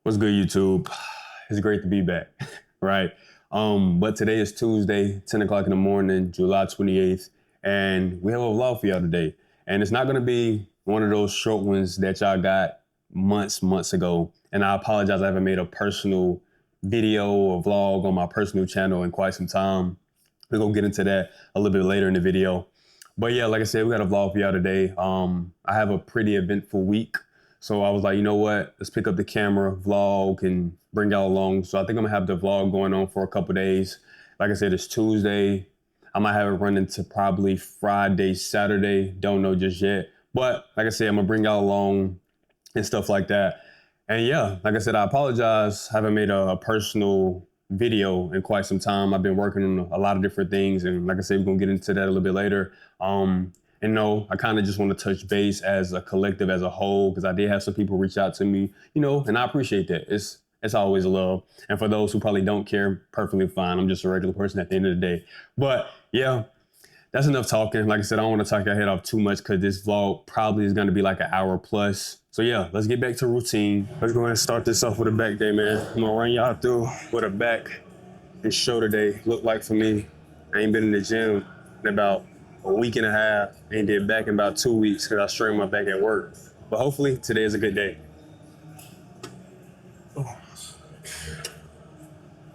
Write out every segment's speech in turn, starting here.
What's good, YouTube? It's great to be back, right? But today is Tuesday, 10 o'clock in the morning, July 28th, and we have a vlog for y'all today. And it's not gonna be one of those short ones that y'all got months ago. And I apologize, I haven't made a personal video or vlog on my personal channel in quite some time. We're gonna get into that a little bit later in the video. But yeah, like I said, we got a vlog for y'all today. I have a pretty eventful week. So I was like, you know what? Let's pick up the camera, vlog, and bring y'all along. So I think I'm gonna have the vlog going on for a couple days. Like I said, it's Tuesday. I might have it run into probably Friday, Saturday. Don't know just yet. But like I said, I'm gonna bring y'all along and stuff like that. And yeah, like I said, I apologize. I haven't made a personal video in quite some time. I've been working on a lot of different things. And like I said, we're gonna get into that a little bit later. And no, I kind of just want to touch base as a collective, as a whole, because I did have some people reach out to me, and I appreciate that. It's always love. And for those who probably don't care, perfectly fine. I'm just a regular person at the end of the day. But yeah, that's enough talking. Like I said, I don't want to talk your head off too much because this vlog probably is going to be like an hour plus. So yeah, let's get back to routine. Let's go ahead and start this off with a back day, man. I'm gonna run y'all through what a back and shoulder day look like for me. I ain't been in the gym in about a week and a half. Ain't did back in about 2 weeks because I strained my back at work. But hopefully today is a good day. Oh,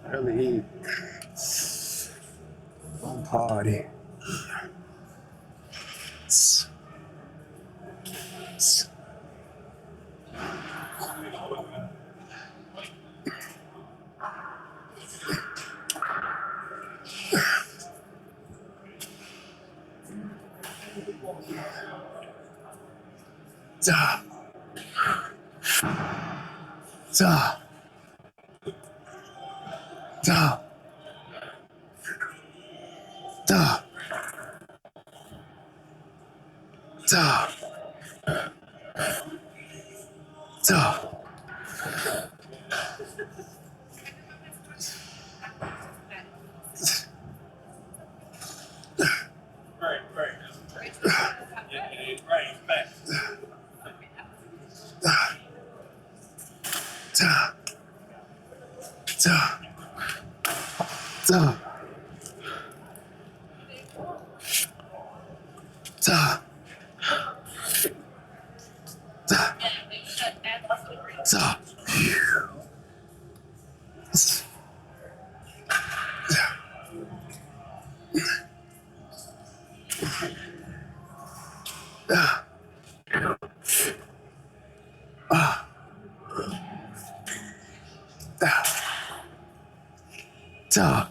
early eat. Party. Da. Da. Da. Da. Da. Da. Da. Da. Da. Da. Da. Da. Da.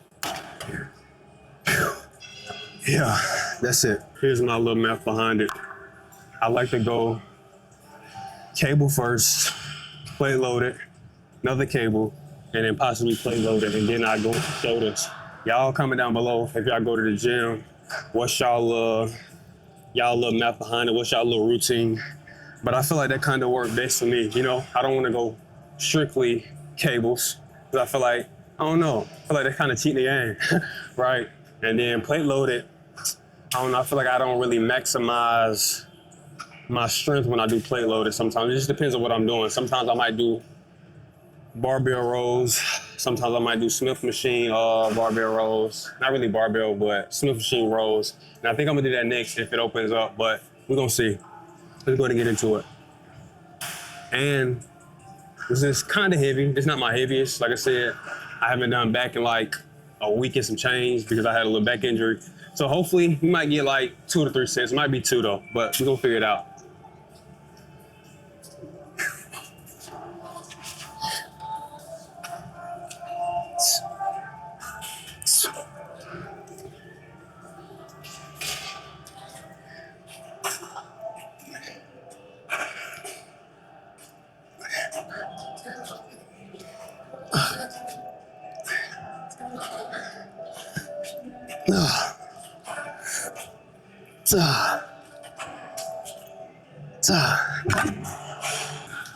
Yeah, that's it. Here's my little math behind it. I like to go cable first, plate loaded, another cable, and then possibly plate loaded, and then I go to shoulders. Y'all comment down below if y'all go to the gym. What's y'all little math behind it? What's y'all little routine? But I feel like that kind of worked best for me. I don't want to go strictly cables because I feel like I don't know. I feel like that kind of cheating the game, right? And then plate loaded. I don't know. I feel like I don't really maximize my strength when I do plate loaded. Sometimes it just depends on what I'm doing. Sometimes I might do barbell rows. Sometimes I might do Smith machine barbell rows. Not really barbell, but Smith machine rows. And I think I'm gonna do that next if it opens up, but we're gonna see. Let's go ahead and get into it. And this is kind of heavy. It's not my heaviest. Like I said, I haven't done back in like a week and some change because I had a little back injury. So hopefully we might get like 2 to 3 sets. It might be 2 though, but we're gonna figure it out.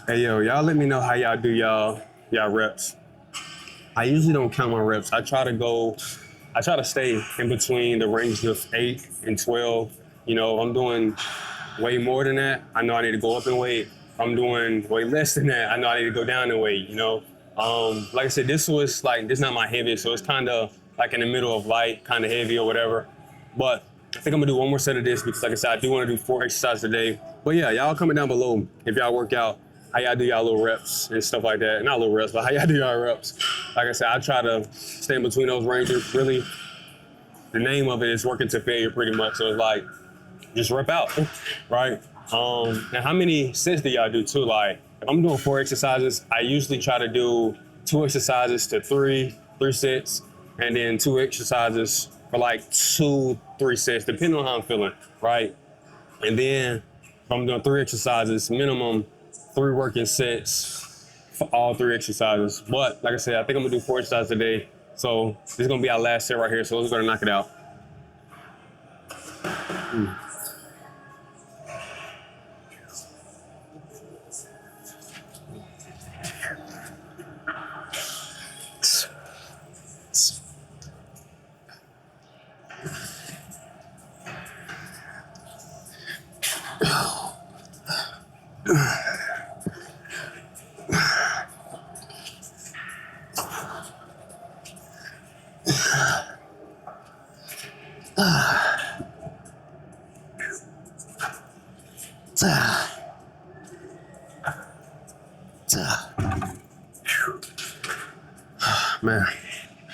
Hey yo, y'all let me know how y'all do y'all reps. I usually don't count my reps. I try to stay in between the range of 8 and 12. If I'm doing way more than that, I know I need to go up in weight. I'm doing way less than that, I know I need to go down in weight, you know? Like I said, this is not my heaviest, so it's kind of like in the middle of light, kind of heavy or whatever. But I think I'm gonna do one more set of this because like I said, I do wanna do 4 exercises a day. But yeah, y'all comment down below if y'all work out, how y'all do y'all little reps and stuff like that. Not little reps, but how y'all do y'all reps. Like I said, I try to stay in between those ranges. Really, the name of it is working to failure pretty much. So it's like, just rep out, right? Now how many sets do y'all do too? Like if I'm doing 4 exercises, I usually try to do 2 exercises to 3 sets, and then 2 exercises for like 2, 3 sets, depending on how I'm feeling, right? And then if I'm doing 3 exercises, minimum 3 working sets for all 3 exercises. But like I said, I think I'm gonna do 4 exercises a day. So this is gonna be our last set right here. So let's go and knock it out. Man,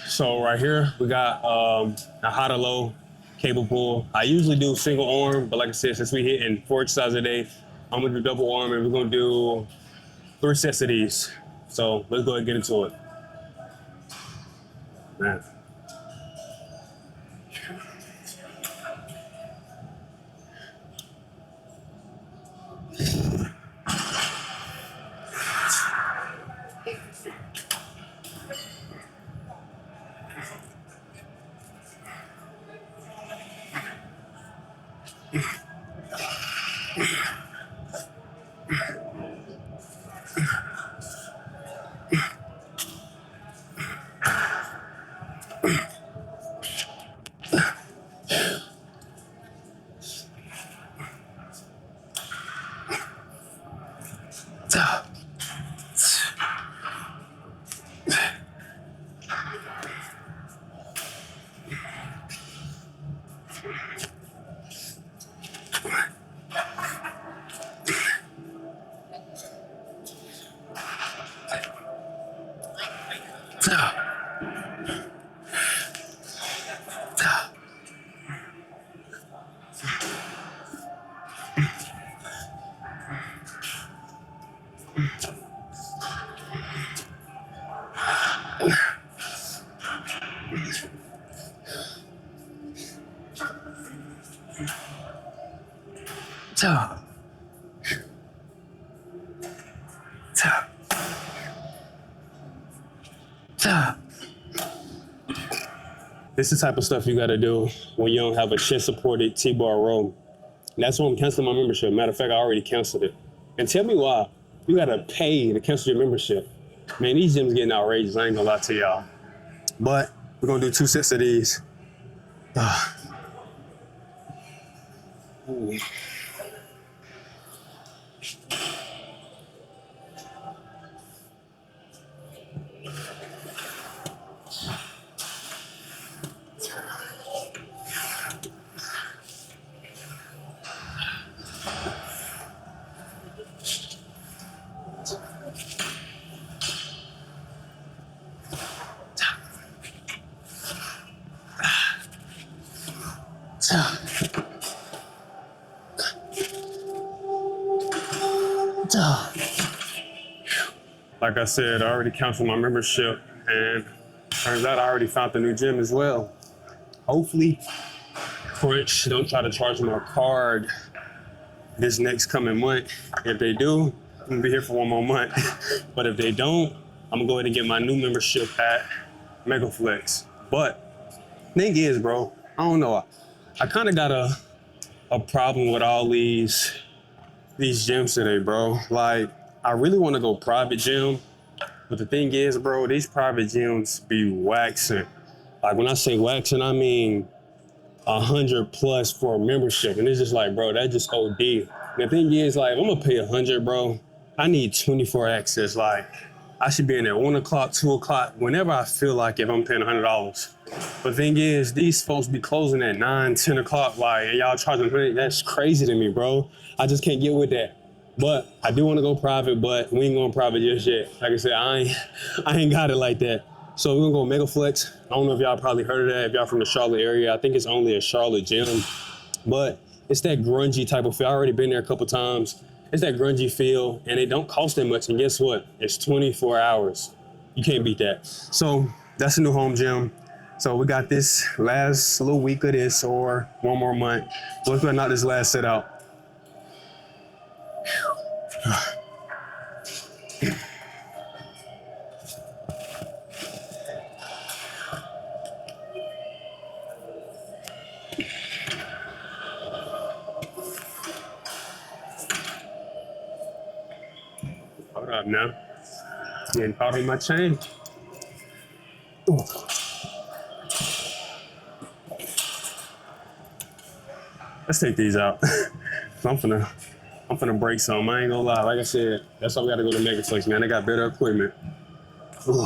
so right here we got a high to low cable pull. I usually do single arm, but like I said, since we hitting 4 exercises a day, I'm gonna do double arm, and we're gonna do 3 sets of these. So let's go ahead and get into it. Man. This is the type of stuff you gotta do when you don't have a chest supported T-bar row. And that's why I'm canceling my membership. Matter of fact, I already canceled it. And tell me why you gotta pay to cancel your membership. Man, these gyms getting outrageous, I ain't gonna lie to y'all. But we're gonna do 2 sets of these. Ooh. Like I said, I already canceled my membership, and turns out I already found the new gym as well. Hopefully, Crunch don't try to charge my card this next coming month. If they do, I'm gonna be here for 1 more month. But if they don't, I'm gonna go ahead and get my new membership at Megaflex. But thing is, bro, I don't know. I kind of got a problem with all these gyms today, bro. Like, I really want to go private gym, but the thing is, bro, these private gyms be waxing. Like, when I say waxing, I mean 100 plus for a membership, and it's just like, bro, that's just OD. The thing is, like, I'm gonna pay 100, bro. I need 24 access. Like, I should be in at 1 o'clock, 2 o'clock, whenever I feel like if I'm paying $100. But the thing is, these folks be closing at 9, 10 o'clock, like, and y'all charging 100. That's crazy to me, bro. I just can't get with that. But I do want to go private, but we ain't going private just yet. Like I said, I ain't got it like that. So we're gonna go Megaflex. I don't know if y'all probably heard of that. If y'all from the Charlotte area, I think it's only a Charlotte gym, but it's that grungy type of feel. I already been there a couple times. It's that grungy feel, and it don't cost that much. And guess what? It's 24 hours. You can't beat that. So that's a new home gym. So we got this last little week of this, or one more month. Let's go knock this last set out. Hold up now. Getting caught in my chain. Ooh. Let's take these out. I'm finna break some. I ain't gonna lie. Like I said, that's why we gotta go to Megaflex, man. They got better equipment. Ooh.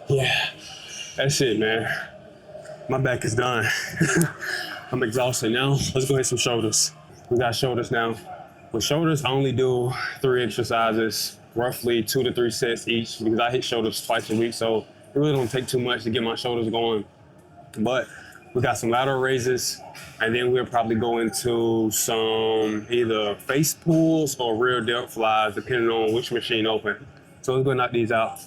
Yeah, that's it, man. My back is done. I'm exhausted now. Let's go hit some shoulders. We got shoulders now. With shoulders, I only do 3 exercises, roughly 2 to 3 sets each, because I hit shoulders twice a week, so it really don't take too much to get my shoulders going. But we got some lateral raises, and then we'll probably go into some either face pulls or rear delt flies, depending on which machine open. So let's go knock these out.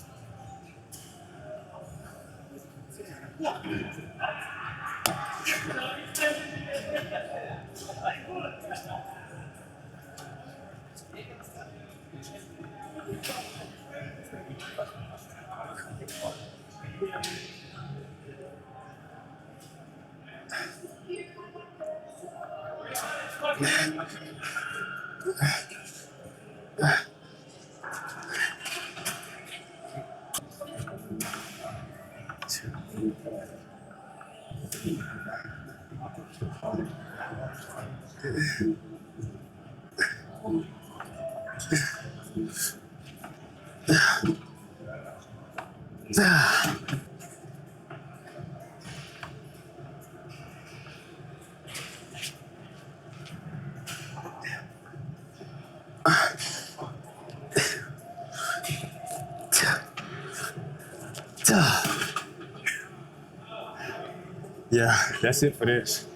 Yeah, that's it for this.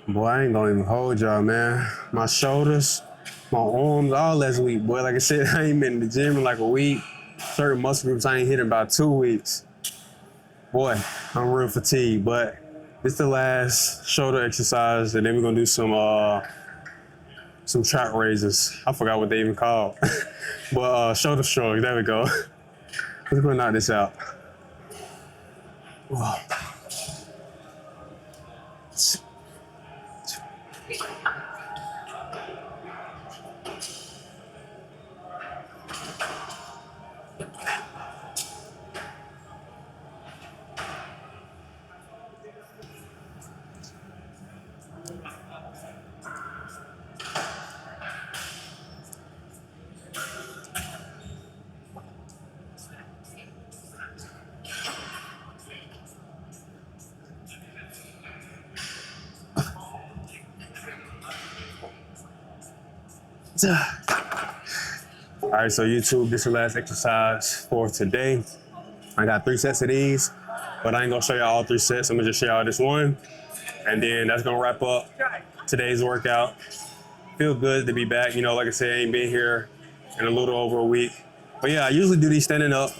Boy, I ain't gonna even hold y'all, man. My shoulders, my arms, all last week, boy. Like I said, I ain't been in the gym in like a week. Certain muscle groups I ain't hit in about 2 weeks. Boy, I'm real fatigued, but this the last shoulder exercise, and then we're gonna do some trap raises. I forgot what they even called. But shoulder shrugs, there we go. Let's go knock this out. Whoa. All right, so YouTube, this is the last exercise for today. I got 3 sets of these, but I ain't gonna show y'all all 3 sets. I'm gonna just show y'all this one, and then that's gonna wrap up today's workout. Feel good to be back. You know, like I said, I ain't been here in a little over a week. But yeah, I usually do these standing up,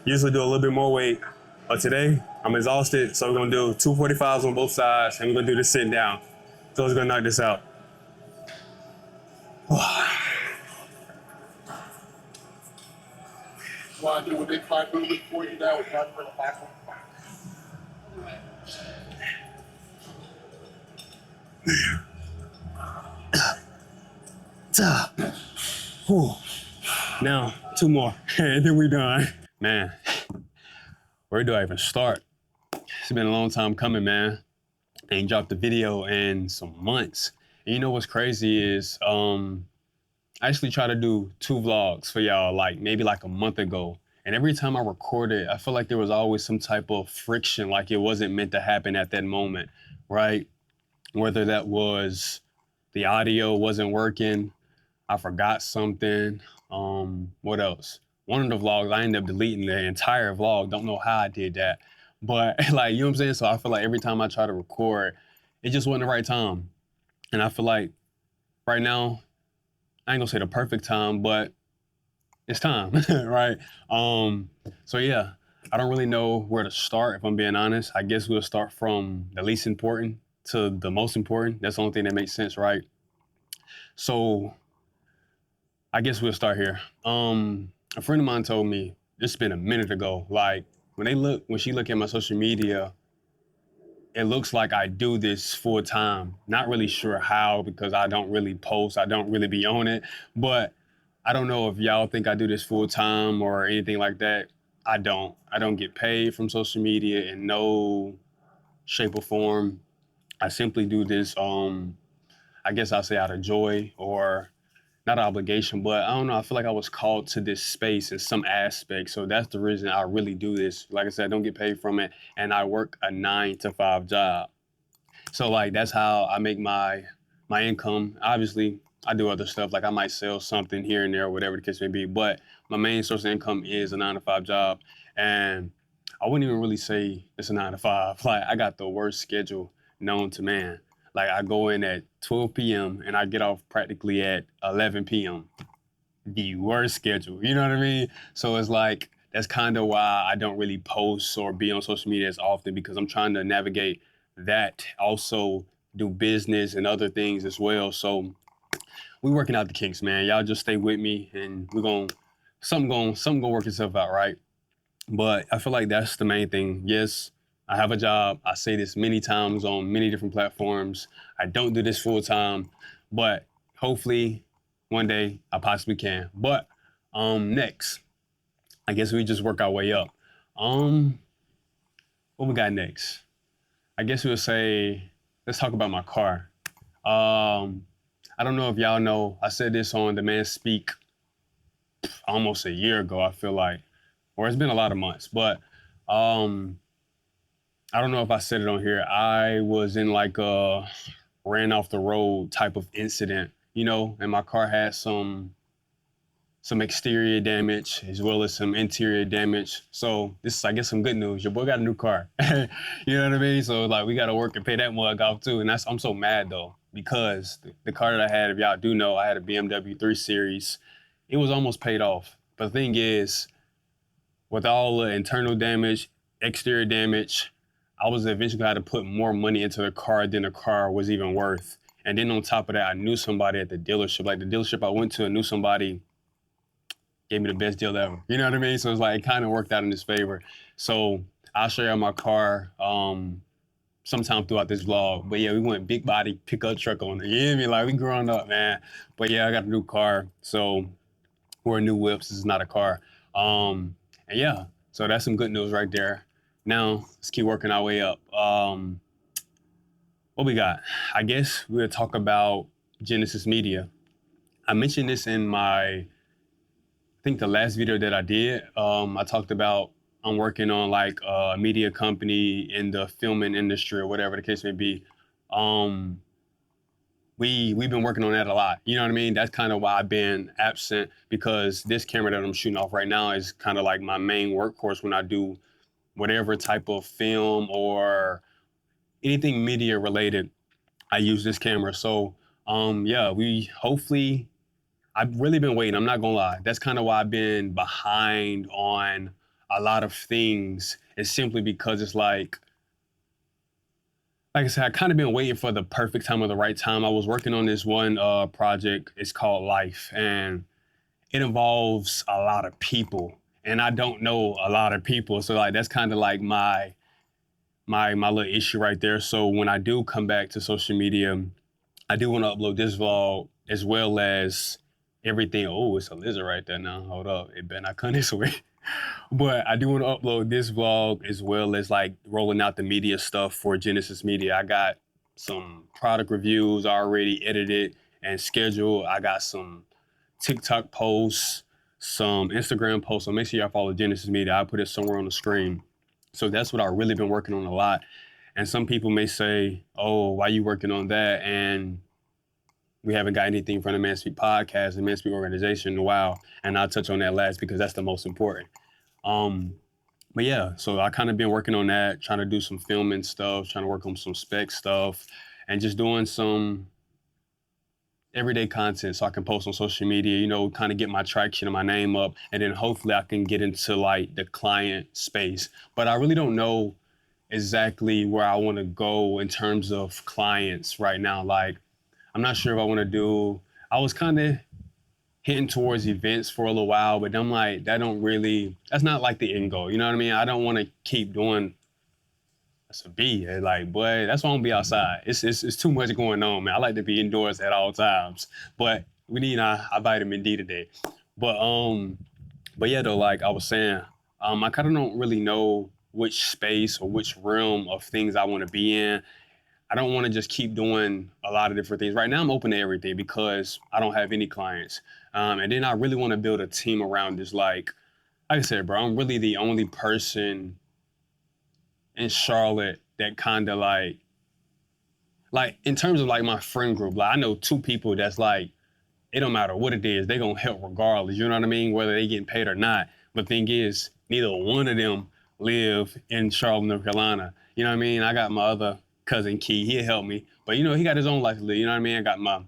usually do a little bit more weight. But today, I'm exhausted, so we're gonna do 245s on both sides, and we're gonna do this sitting down. So let's go knock this out. Want to do a big 5 movement for you now? We're talking for the back one. Now, 2 more, and then we're done. Man, where do I even start? It's been a long time coming, man. I ain't dropped a video in some months. And you know what's crazy is, I actually tried to do 2 vlogs for y'all, like maybe like a month ago. And every time I recorded, I feel like there was always some type of friction, like it wasn't meant to happen at that moment, right? Whether that was the audio wasn't working, I forgot something. What else? One of the vlogs, I ended up deleting the entire vlog. Don't know how I did that. But like, you know what I'm saying? So I feel like every time I try to record, it just wasn't the right time. And I feel like right now, I ain't gonna say the perfect time, but it's time, right? So yeah, I don't really know where to start, if I'm being honest. I guess we'll start from the least important to the most important. That's the only thing that makes sense, right? So I guess we'll start here. A friend of mine told me, this has been a minute ago, like when she look at my social media, it looks like I do this full time. Not really sure how, because I don't really post, I don't really be on it, but I don't know if y'all think I do this full time or anything like that. I don't get paid from social media in no shape or form. I simply do this, I guess I'll say out of joy, or not obligation, but I don't know. I feel like I was called to this space in some aspect. So that's the reason I really do this. Like I said, I don't get paid from it, and I work a 9-to-5 job. So like that's how I make my income. Obviously, I do other stuff, like I might sell something here and there, whatever the case may be. But my main source of income is a 9-to-5 job, and I wouldn't even really say it's a 9-to-5. Like I got the worst schedule known to man. Like I go in at 12 p.m. and I get off practically at 11 p.m. The worst schedule, you know what I mean? So it's like that's kind of why I don't really post or be on social media as often, because I'm trying to navigate that, also do business and other things as well. So we working out the kinks, man. Y'all just stay with me, and we're gonna something gonna work itself out, right? But I feel like that's the main thing. Yes, I have a job. I say this many times on many different platforms. I don't do this full time, but hopefully one day I possibly can. But next, I guess we just work our way up. What we got next? I guess we'll say, let's talk about my car. I don't know if y'all know, I said this on The Man Speak almost a year ago, I feel like, or it's been a lot of months, but I don't know if I said it on here. I was in like a ran off the road type of incident, you know, and my car had some exterior damage as well as some interior damage. So this is, I guess, some good news. Your boy got a new car. You know what I mean? So like we got to work and pay that mug off too. And I'm so mad though, because the car that I had, if y'all do know, I had a BMW 3 Series. It was almost paid off. But the thing is, with all the internal damage, exterior damage, I was eventually had to put more money into the car than the car was even worth. And then on top of that, I knew somebody at the dealership. Like the dealership I went to, I knew somebody gave me the best deal ever. You know what I mean? So it's like it kind of worked out in his favor. So I'll show you my car sometime throughout this vlog. But yeah, we went big body pickup truck on it. You hear me? Like we growing up, man. But yeah, I got a new car. So we're new whips. This is not a car. And yeah, so that's some good news right there. Now let's keep working our way up. What we got? I guess we'll talk about Genesis Media. I mentioned this in I think the last video that I did. I talked about I'm working on like a media company in the filming industry or whatever the case may be. We we've been working on that a lot. You know what I mean? That's kind of why I've been absent, because this camera that I'm shooting off right now is kind of like my main workhorse when I do whatever type of film or anything media related. I use this camera. So yeah, we hopefully, I've really been waiting. I'm not gonna lie. That's kind of why I've been behind on a lot of things. It's simply because it's like I said, I kind of been waiting for the perfect time or the right time. I was working on this one project. It's called Life, and it involves a lot of people, and I don't know a lot of people. So like that's kind of like my little issue right there. So when I do come back to social media, I do want to upload this vlog as well as everything. Oh, it's a lizard right there now. Hold up, it better not come this way. But I do want to upload this vlog as well as like rolling out the media stuff for Genesis Media. I got some product reviews already edited and scheduled. I got some TikTok posts, some Instagram posts. So make sure y'all follow Genesis Media. I'll put it somewhere on the screen. So that's what I've really been working on a lot. And some people may say, oh, why you working on that? And we haven't got anything from the Man Speak podcast and Man Speak organization in a while. And I'll touch on that last because that's the most important. But yeah, so I kind of been working on that, trying to do some filming stuff, trying to work on some spec stuff, and just doing some everyday content so I can post on social media, you know, kind of get my traction and my name up. And then hopefully I can get into like the client space. But I really don't know exactly where I want to go in terms of clients right now. Like, I'm not sure if I want to do, I was kind of hitting towards events for a little while, but I'm like, that's not like the end goal. You know what I mean? I don't want to keep doing, that's a B. Like, boy, that's why I'm gonna be outside. It's too much going on, man. I like to be indoors at all times, but we need our vitamin D today. But but yeah, though, like I was saying, I kind of don't really know which space or which realm of things I want to be in. I don't want to just keep doing a lot of different things. Right now, I'm open to everything because I don't have any clients. And then I really want to build a team around this. Like I said, bro, I'm really the only person in Charlotte that kind of like in terms of like my friend group, like I know two people that's like, it don't matter what it is, they gonna help regardless. You know what I mean? Whether they getting paid or not. But thing is, neither one of them live in Charlotte, North Carolina. You know what I mean? I got my other cousin Key, he'll help me. But you know, he got his own life to live. You know what I mean? I got my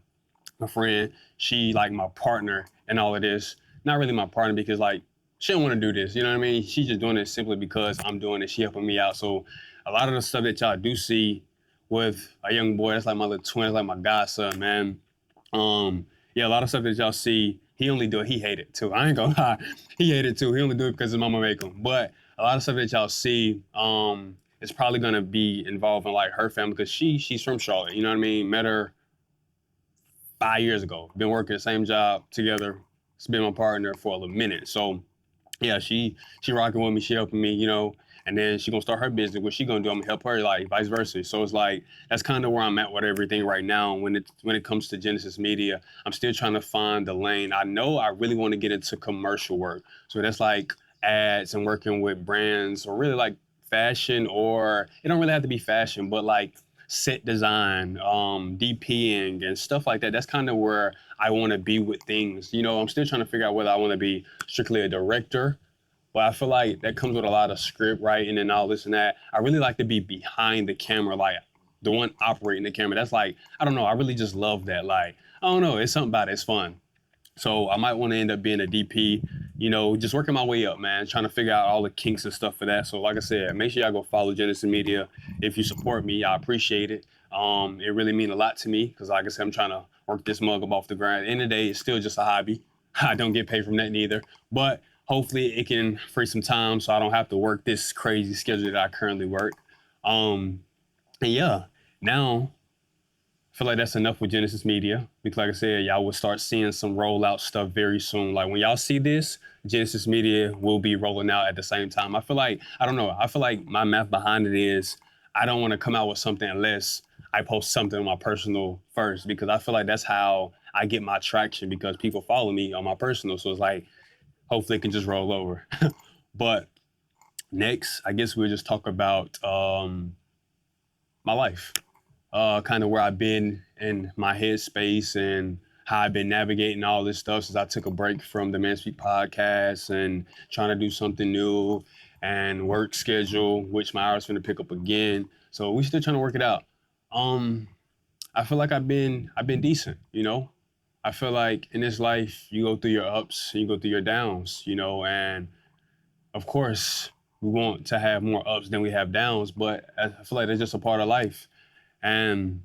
friend, she like my partner and all of this. Not really my partner because like she don't want to do this. You know what I mean? She's just doing it simply because I'm doing it. She helping me out. So a lot of the stuff that y'all do see with a young boy, that's like my little twin, that's like my godson, man. Yeah, a lot of stuff that y'all see, he only do it. He hate it too. I ain't gonna lie. He hate it too. He only do it because his mama make him. But a lot of stuff that y'all see, is probably gonna be involving like her family because she's from Charlotte. You know what I mean? Met her 5 years ago. Been working the same job together. It's been my partner for a minute. So yeah, she rocking with me, she helping me, you know, and then she gonna start her business. What she gonna do, I'm gonna help her, like vice versa. So it's like that's kind of where I'm at with everything right now. When it comes to Genesis Media, I'm still trying to find the lane. I know I really want to get into commercial work. So that's like ads and working with brands or really like fashion, or it don't really have to be fashion, but like set design, DPing and stuff like that. That's kind of where I want to be with things. You know, I'm still trying to figure out whether I want to be strictly a director, but I feel like that comes with a lot of script writing and all this and that. I really like to be behind the camera, like the one operating the camera. That's like, I don't know, I really just love that. Like, I don't know, it's something about it, it's fun. So I might want to end up being a DP, you know, just working my way up, man, trying to figure out all the kinks and stuff for that. So like I said, make sure y'all go follow Genesis Media. If you support me, I appreciate it. It really means a lot to me because like I said, I'm trying to work this mug up off the ground. At the end of the day, it's still just a hobby. I don't get paid from that neither. But hopefully it can free some time so I don't have to work this crazy schedule that I currently work. And yeah, now I feel like that's enough with Genesis Media because, like I said, y'all will start seeing some rollout stuff very soon. Like when y'all see this, Genesis Media will be rolling out at the same time. I feel like, I don't know, I feel like my math behind it is I don't want to come out with something unless I post something on my personal first because I feel like that's how I get my traction because people follow me on my personal. So it's like, hopefully it can just roll over. But next, I guess we'll just talk about my life. kind of where I've been in my headspace and how I've been navigating all this stuff since I took a break from the Man Speak podcast and trying to do something new and work schedule, which my hours finna pick up again. So we still trying to work it out. Um, I feel like I've been decent, you know. I feel like in this life you go through your ups and you go through your downs, you know, and of course we want to have more ups than we have downs, but I feel like that's just a part of life. And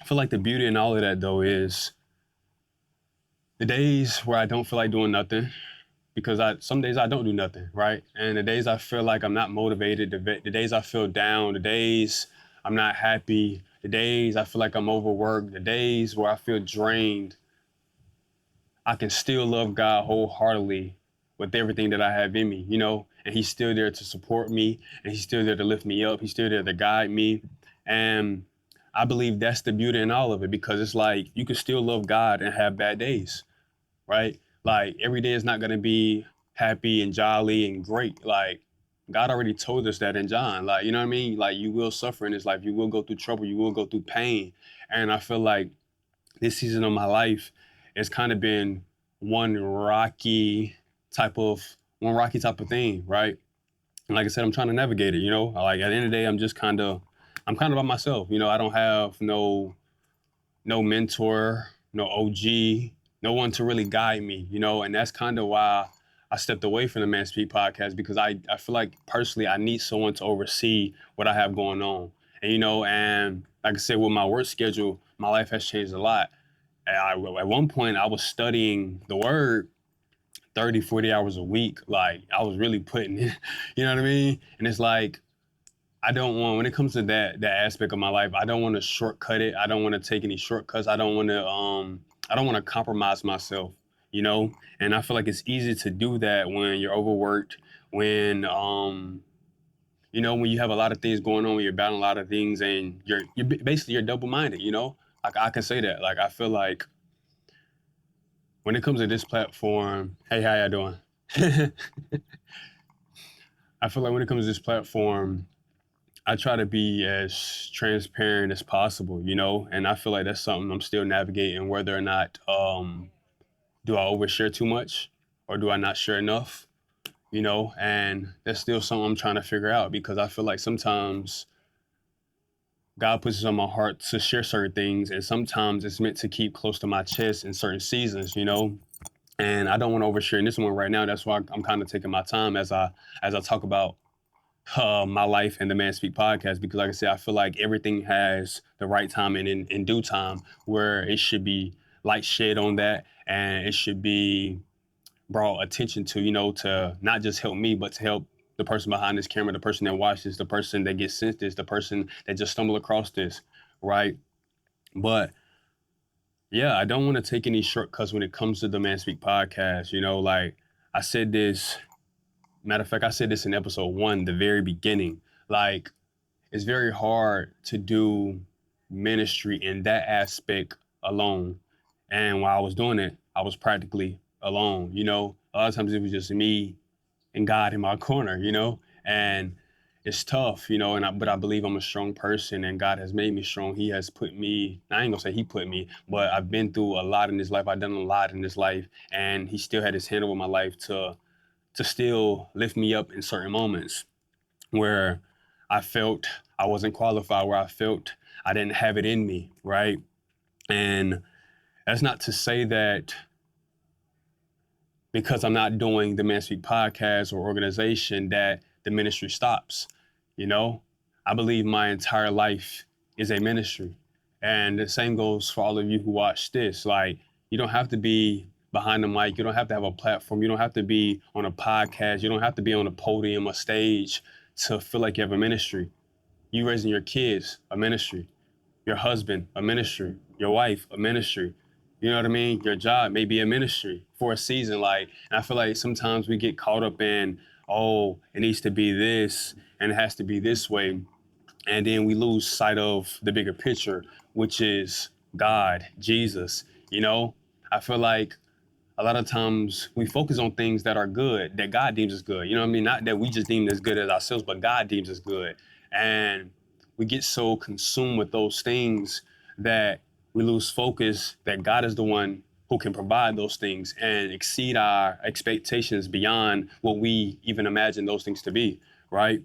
I feel like the beauty in all of that though is the days where I don't feel like doing nothing, because some days I don't do nothing, right? And the days I feel like I'm not motivated, the days I feel down, the days I'm not happy, the days I feel like I'm overworked, the days where I feel drained, I can still love God wholeheartedly with everything that I have in me, you know? And he's still there to support me, and he's still there to lift me up. He's still there to guide me. And I believe that's the beauty in all of it, because it's like you can still love God and have bad days, right? Like every day is not going to be happy and jolly and great. Like God already told us that in John. Like, you know what I mean? Like you will suffer in this life. You will go through trouble. You will go through pain. And I feel like this season of my life, it's kind of been one rocky one rocky type of thing, right? And like I said, I'm trying to navigate it, you know? Like at the end of the day, I'm kind of by myself. You know, I don't have no mentor, no OG, no one to really guide me, you know, and that's kind of why I stepped away from the Man Speak podcast, because I feel like personally I need someone to oversee what I have going on. And you know, and like I said, with my work schedule, my life has changed a lot. At one point I was studying the word 30, 40 hours a week. Like I was really putting it, you know what I mean? And it's like I don't want, when it comes to that aspect of my life, I don't want to shortcut it. I don't want to take any shortcuts. I don't want to compromise myself, you know? And I feel like it's easy to do that when you're overworked, when you know, when you have a lot of things going on, when you're battling a lot of things and basically you're double-minded, you know? Like I can say that. Like I feel like when it comes to this platform, hey, how y'all doing? I feel like when it comes to this platform, I try to be as transparent as possible, you know, and I feel like that's something I'm still navigating, whether or not do I overshare too much or do I not share enough, you know, and that's still something I'm trying to figure out, because I feel like sometimes God puts it on my heart to share certain things, and sometimes it's meant to keep close to my chest in certain seasons, you know. And I don't want to overshare in this one right now. That's why I'm kind of taking my time as I talk about my life and the Man Speak podcast, because like I said, I feel like everything has the right time and in due time where it should be light shed on that, and it should be brought attention to, you know, to not just help me, but to help the person behind this camera, the person that watches, the person that gets sent this, the person that just stumbled across this, right? But yeah, I don't want to take any shortcuts when it comes to the Man Speak podcast. You know, like I said this, matter of fact, I said this in episode one, the very beginning. Like, it's very hard to do ministry in that aspect alone. And while I was doing it, I was practically alone. You know, a lot of times it was just me and God in my corner, you know, and it's tough, you know, but I believe I'm a strong person and God has made me strong. He has put me, I ain't gonna say he put me, but I've been through a lot in this life. I've done a lot in this life, and he still had his hand over my life to still lift me up in certain moments where I felt I wasn't qualified, where I felt I didn't have it in me, right? And that's not to say that because I'm not doing the Man Speak podcast or organization that the ministry stops. You know, I believe my entire life is a ministry. And the same goes for all of you who watch this. Like, you don't have to be behind the mic. You don't have to have a platform. You don't have to be on a podcast. You don't have to be on a podium, a stage to feel like you have a ministry. You raising your kids, a ministry. Your husband, a ministry. Your wife, a ministry. You know what I mean? Your job may be a ministry for a season. Like, and I feel like sometimes we get caught up in, oh, it needs to be this and it has to be this way. And then we lose sight of the bigger picture, which is God, Jesus. You know, I feel like a lot of times we focus on things that are good, that God deems as good. You know what I mean? Not that we just deem as good as ourselves, but God deems as good. And we get so consumed with those things that we lose focus that God is the one who can provide those things and exceed our expectations beyond what we even imagine those things to be, right?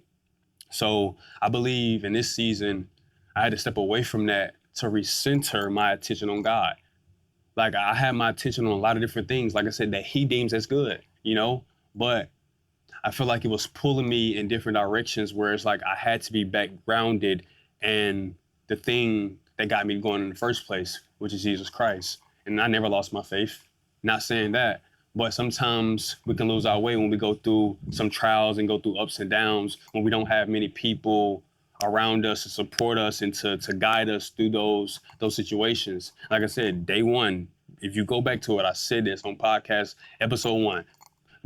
So I believe in this season, I had to step away from that to recenter my attention on God. Like I had my attention on a lot of different things, like I said, that He deems as good, but I feel like it was pulling me in different directions where it's like I had to be back grounded in the thing that got me going in the first place, which is Jesus Christ. And I never lost my faith. Not saying that, but sometimes we can lose our way when we go through some trials and go through ups and downs, when we don't have many people around us to support us and to guide us through those situations. Like I said, day one, if you go back to it, I said this on podcast episode 1,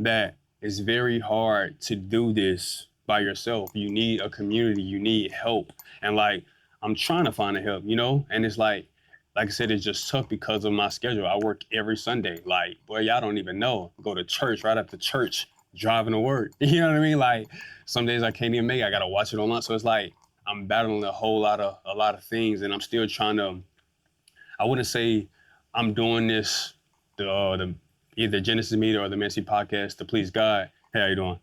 that it's very hard to do this by yourself. You need a community, you need help. And like, I'm trying to find the help, and it's like I said, it's just tough because of my schedule. I work every Sunday. Like, boy, y'all don't even know. Go to church, right after church, driving to work. You know what I mean? Like, some days I can't even make it. I gotta watch it online. So it's like I'm battling a lot of things, and I'm still trying to. I wouldn't say I'm doing this the either Genesis Media or the Messy Podcast to please God. Hey, how you doing?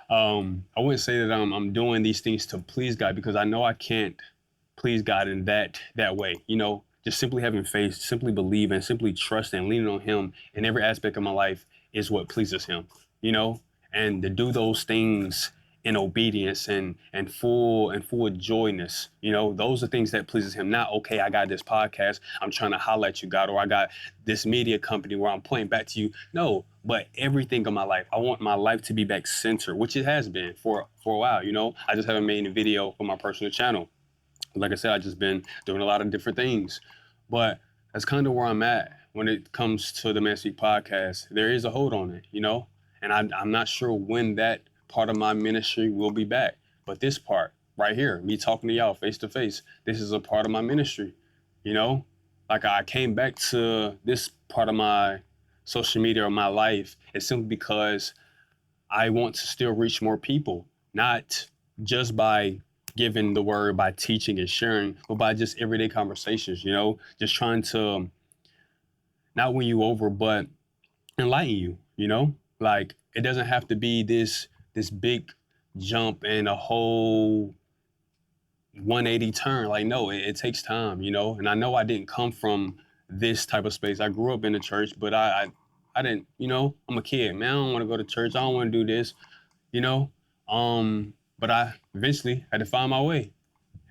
I wouldn't say that I'm doing these things to please God, because I know I can't please God in that way. Just simply having faith, simply believing, simply trusting, and leaning on Him in every aspect of my life is what pleases Him. And to do those things in obedience and full joyness, those are things that pleases Him. Not, okay, I got this podcast, I'm trying to highlight you, God, or I got this media company where I'm pointing back to you. No, but everything of my life, I want my life to be back centered, which it has been for a while. I just haven't made a video for my personal channel. Like I said, I've just been doing a lot of different things, but that's kind of where I'm at when it comes to the Man Speak Podcast. There is a hold on it, and I'm not sure when that part of my ministry will be back. But this part right here, me talking to y'all face to face, this is a part of my ministry, Like I came back to this part of my social media or my life, it's simply because I want to still reach more people, not just by giving the word, by teaching and sharing, but by just everyday conversations, just trying to not win you over, but enlighten you, like it doesn't have to be this big jump and a whole 180 turn. Like, no, it takes time, and I know I didn't come from this type of space. I grew up in the church, but I didn't, I'm a kid, man. I don't want to go to church. I don't want to do this, you know? But I eventually had to find my way.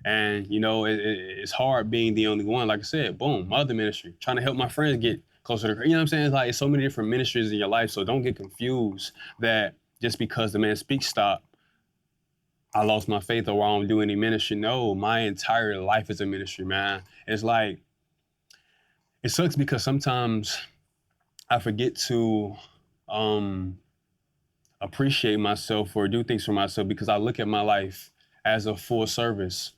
And, it's hard being the only one. Like I said, boom, my other ministry, trying to help my friends get closer to, what I'm saying? It's like, it's so many different ministries in your life. So don't get confused that just because the Man Speak stopped, I lost my faith or I don't do any ministry. No, my entire life is a ministry, man. It's like, it sucks because sometimes I forget to appreciate myself or do things for myself because I look at my life as a full service,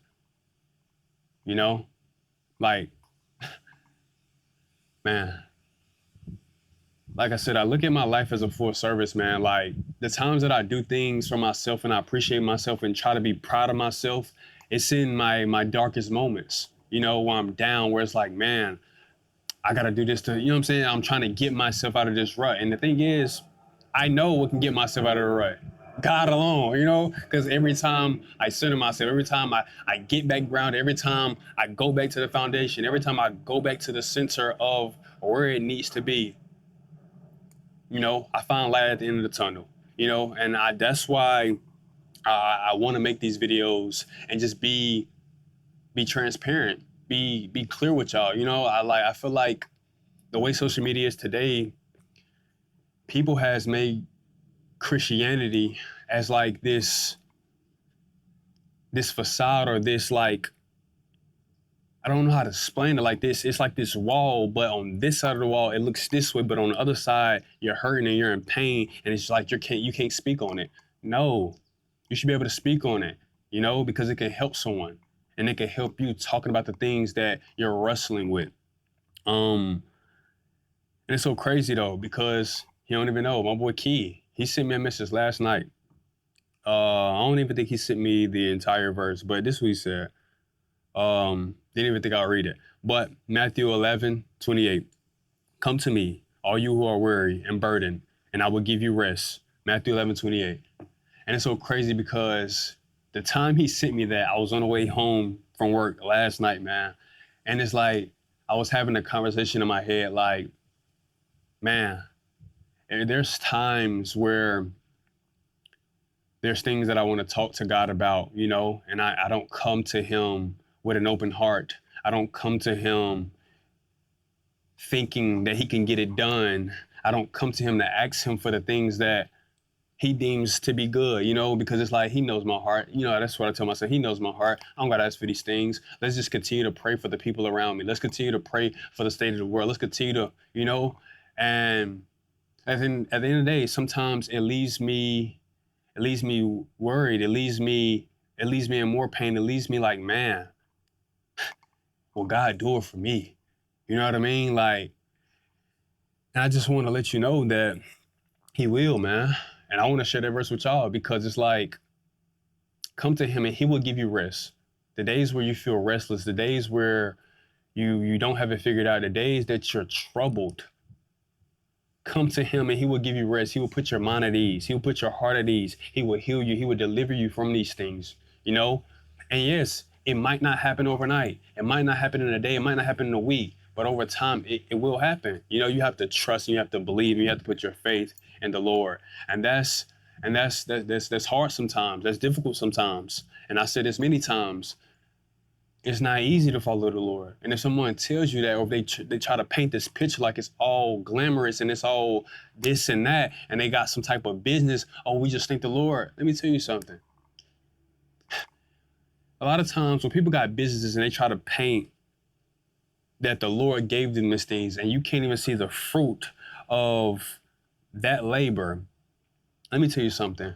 like, man, like I said, I look at my life as a full service, man. Like the times that I do things for myself and I appreciate myself and try to be proud of myself, it's in my darkest moments, where I'm down, where it's like, man, I gotta do this to, what I'm saying? I'm trying to get myself out of this rut. And the thing is, I know what can get myself out of the rut. God alone, because every time I center myself, every time I get back grounded, every time I go back to the foundation, every time I go back to the center of where it needs to be, I find light at the end of the tunnel, and that's why I want to make these videos and just be transparent, be clear with y'all. I feel like the way social media is today, people has made Christianity as like this facade or this, like, I don't know how to explain it, like this. It's like this wall, but on this side of the wall, it looks this way, but on the other side, you're hurting and you're in pain, and it's like you can't speak on it. No, you should be able to speak on it, because it can help someone, and it can help you talking about the things that you're wrestling with. And it's so crazy though, because you don't even know. My boy Key, he sent me a message last night. I don't even think he sent me the entire verse, but this is what he said. Didn't even think I'll read it. But Matthew 11:28. Come to me, all you who are weary and burdened, and I will give you rest. Matthew 11:28. And it's so crazy because the time he sent me that, I was on the way home from work last night, man. And it's like, I was having a conversation in my head, like, man, there's times where there's things that I want to talk to God about, and I don't come to him with an open heart. I don't come to him thinking that he can get it done. I don't come to him to ask him for the things that he deems to be good, because it's like he knows my heart. That's what I tell myself. He knows my heart. I don't got to ask for these things. Let's just continue to pray for the people around me. Let's continue to pray for the state of the world. Let's continue to, and at the end of the day, sometimes it leaves me worried. It leaves me in more pain. It leaves me like, man, will God do it for me? You know what I mean? Like, and I just want to let you know that he will, man. And I want to share that verse with y'all because it's like, come to him and he will give you rest. The days where you feel restless, the days where you don't have it figured out, the days that you're troubled, come to him and he will give you rest. He will put your mind at ease. He will put your heart at ease. He will heal you. He will deliver you from these things, And yes, it might not happen overnight. It might not happen in a day. It might not happen in a week. But over time, it will happen. You have to trust and you have to believe and you have to put your faith in the Lord. And that's hard sometimes. That's difficult sometimes. And I said this many times. It's not easy to follow the Lord. And if someone tells you that, or they try to paint this picture like it's all glamorous and it's all this and that, and they got some type of business, oh, we just thank the Lord. Let me tell you something. A lot of times when people got businesses and they try to paint that the Lord gave them these things and you can't even see the fruit of that labor, let me tell you something.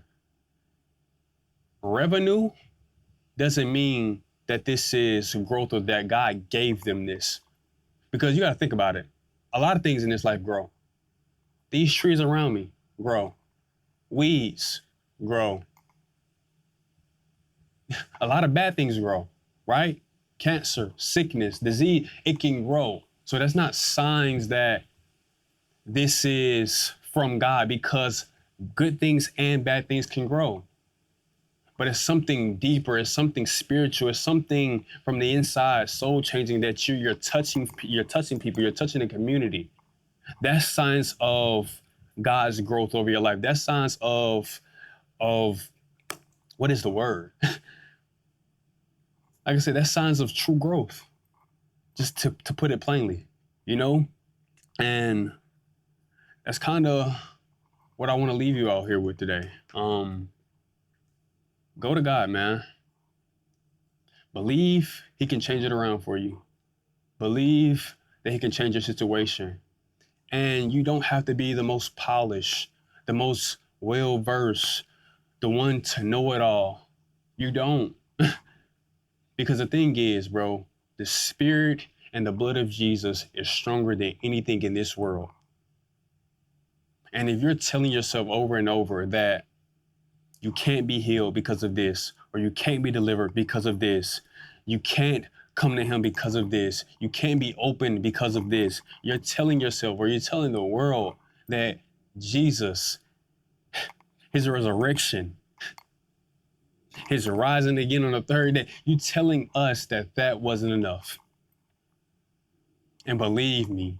Revenue doesn't mean that this is growth or that God gave them this. Because you got to think about it. A lot of things in this life grow. These trees around me grow. Weeds grow. A lot of bad things grow, right? Cancer, sickness, disease, it can grow. So that's not signs that this is from God, because good things and bad things can grow. But it's something deeper, it's something spiritual, it's something from the inside, soul changing, that you're touching people, you're touching the community. That's signs of God's growth over your life. That's signs of what is the word? Like I said, that's signs of true growth. Just to put it plainly, And that's kind of what I want to leave you out here with today. Go to God, man. Believe he can change it around for you. Believe that he can change your situation. And you don't have to be the most polished, the most well-versed, the one to know it all. You don't. Because the thing is, bro, the spirit and the blood of Jesus is stronger than anything in this world. And if you're telling yourself over and over that you can't be healed because of this, or you can't be delivered because of this, you can't come to him because of this, you can't be open because of this, you're telling yourself, or you're telling the world that Jesus, his resurrection, his rising again on the third day, you telling us that that wasn't enough. And believe me,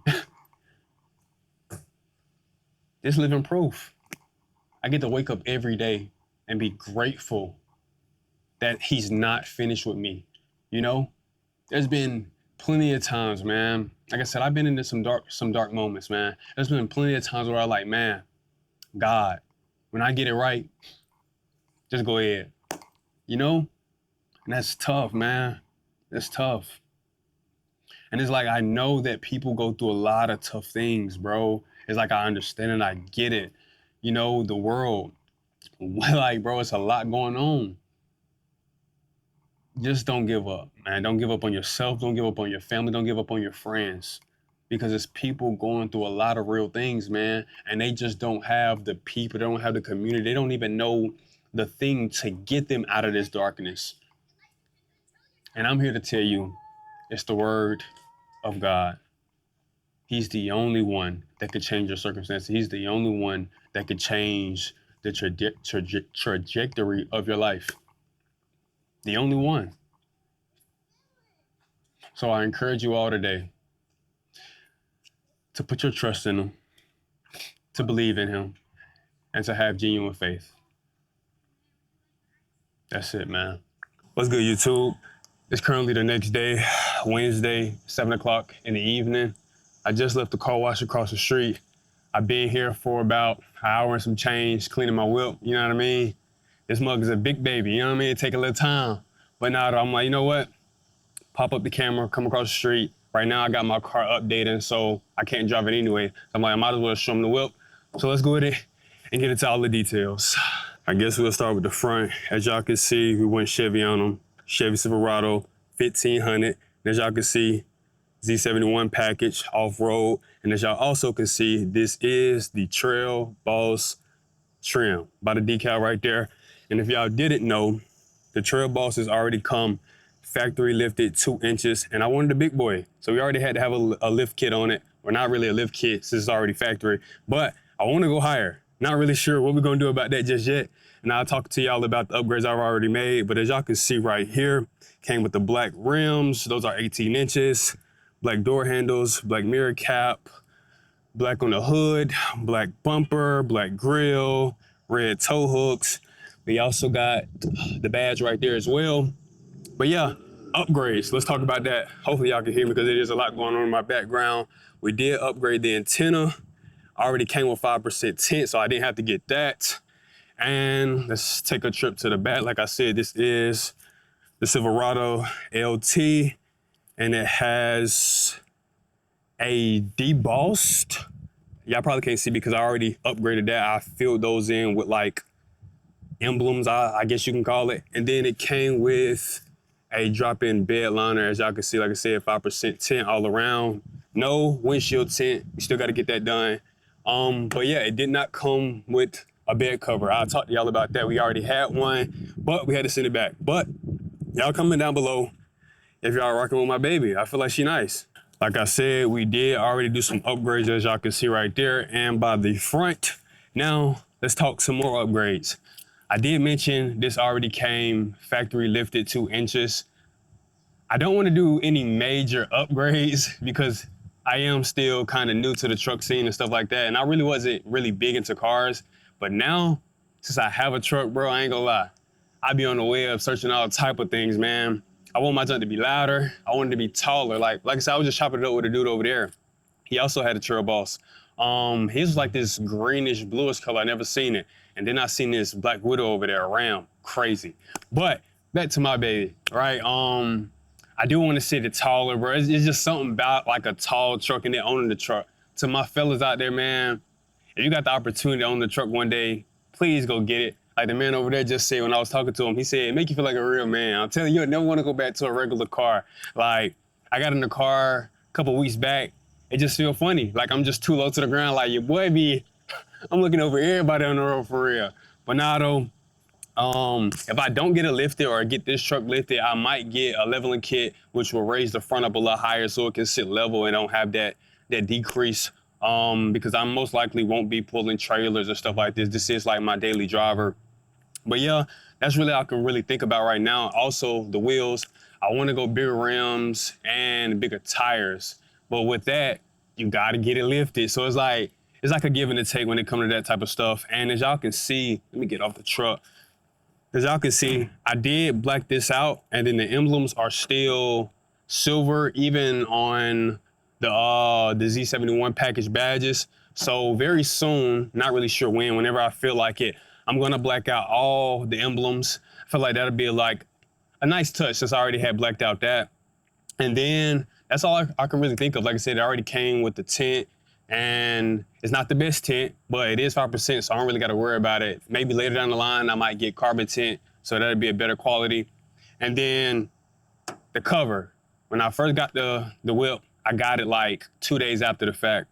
this living proof. I get to wake up every day and be grateful that he's not finished with me. There's been plenty of times, man. Like I said, I've been into some dark moments, man. There's been plenty of times where I'm like, man, God, when I get it right, just go ahead. And that's tough, man. That's tough. And it's like, I know that people go through a lot of tough things, bro. It's like, I understand and I get it. The world, like, bro, it's a lot going on. Just don't give up, man. Don't give up on yourself. Don't give up on your family. Don't give up on your friends. Because it's people going through a lot of real things, man. And they just don't have the people. They don't have the community. They don't even know the thing to get them out of this darkness. And I'm here to tell you, it's the word of God. He's the only one that could change your circumstances. He's the only one that could change the trajectory of your life. The only one. So I encourage you all today to put your trust in him, to believe in him, and to have genuine faith. That's it, man. What's good, YouTube? It's currently the next day, Wednesday, 7 o'clock in the evening. I just left the car wash across the street. I've been here for about an hour and some change, cleaning my whip, you know what I mean? This mug is a big baby, you know what I mean? It take a little time. But now I'm like, you know what? Pop up the camera, come across the street. Right now I got my car updating, so I can't drive it anyway. So I'm like, I might as well show them the whip. So let's go with it and get into all the details. I guess we'll start with the front. As y'all can see, we went Chevy on them. Chevy Silverado 1500. As y'all can see, Z71 package, off-road. And as y'all also can see, this is the Trail Boss trim by the decal right there. And if y'all didn't know, the Trail Boss has already come factory lifted 2 inches, and I wanted the big boy. So we already had to have a lift kit on it. Or not really a lift kit since it's already factory, but I want to go higher. Not really sure what we're gonna do about that just yet. And I'll talk to y'all about the upgrades I've already made. But as y'all can see right here, came with the black rims. Those are 18 inches. Black door handles, black mirror cap, black on the hood, black bumper, black grill, red tow hooks. We also got the badge right there as well. But yeah, upgrades. Let's talk about that. Hopefully y'all can hear me because there is a lot going on in my background. We did upgrade the antenna. Already came with 5% tint, so I didn't have to get that. And let's take a trip to the back. Like I said, this is the Silverado LT, and it has a debossed. Y'all probably can't see because I already upgraded that. I filled those in with like emblems, I guess you can call it. And then it came with a drop-in bed liner, as y'all can see, like I said, 5% tint all around. No windshield tint, you still gotta get that done. But yeah, it did not come with a bed cover. I'll talk to y'all about that. We already had one, but we had to send it back. But y'all comment down below if y'all rocking with my baby. I feel like she nice. Like I said, we did already do some upgrades, as y'all can see right there. And by the front, now let's talk some more upgrades. I did mention this already came factory lifted 2 inches. I don't want to do any major upgrades because I am still kind of new to the truck scene and stuff like that. And I really wasn't really big into cars. But now, since I have a truck, bro, I ain't gonna lie. I be on the web searching all type of things, man. I want my junk to be louder. I want it to be taller. Like I said, I was just chopping it up with a dude over there. He also had a Trail Boss. His was like this greenish, bluish color. I never seen it. And then I seen this Black Widow over there, Ram. Crazy. But back to my baby, right? I do want to see it taller, bro. It's just something about like a tall truck and then owning the truck. To my fellas out there, man, if you got the opportunity to own the truck one day, please go get it. Like the man over there just said when I was talking to him, he said, it make you feel like a real man. I'm telling you, you'll never want to go back to a regular car. Like, I got in the car a couple weeks back. It just feel funny. Like I'm just too low to the ground. Like your boy be, I'm looking over everybody on the road for real. But now though, if I don't get it lifted or get this truck lifted, I might get a leveling kit, which will raise the front up a little higher so it can sit level and don't have that decrease. Because I most likely won't be pulling trailers or stuff like this. This is like my daily driver. But yeah, that's really all I can really think about right now. Also, the wheels. I want to go bigger rims and bigger tires. But with that, you got to get it lifted. So it's like a give and a take when it comes to that type of stuff. And as y'all can see, let me get off the truck. As y'all can see, I did black this out, and then the emblems are still silver, even on the Z71 package badges. So very soon, not really sure when, whenever I feel like it, I'm gonna black out all the emblems. I feel like that'll be like a nice touch since I already had blacked out that. And then that's all I can really think of. Like I said, it already came with the tint, and it's not the best tint, but it is 5%, so I don't really gotta worry about it. Maybe later down the line, I might get carbon tint, so that'd be a better quality. And then the cover. When I first got the whip, I got it like 2 days after the fact.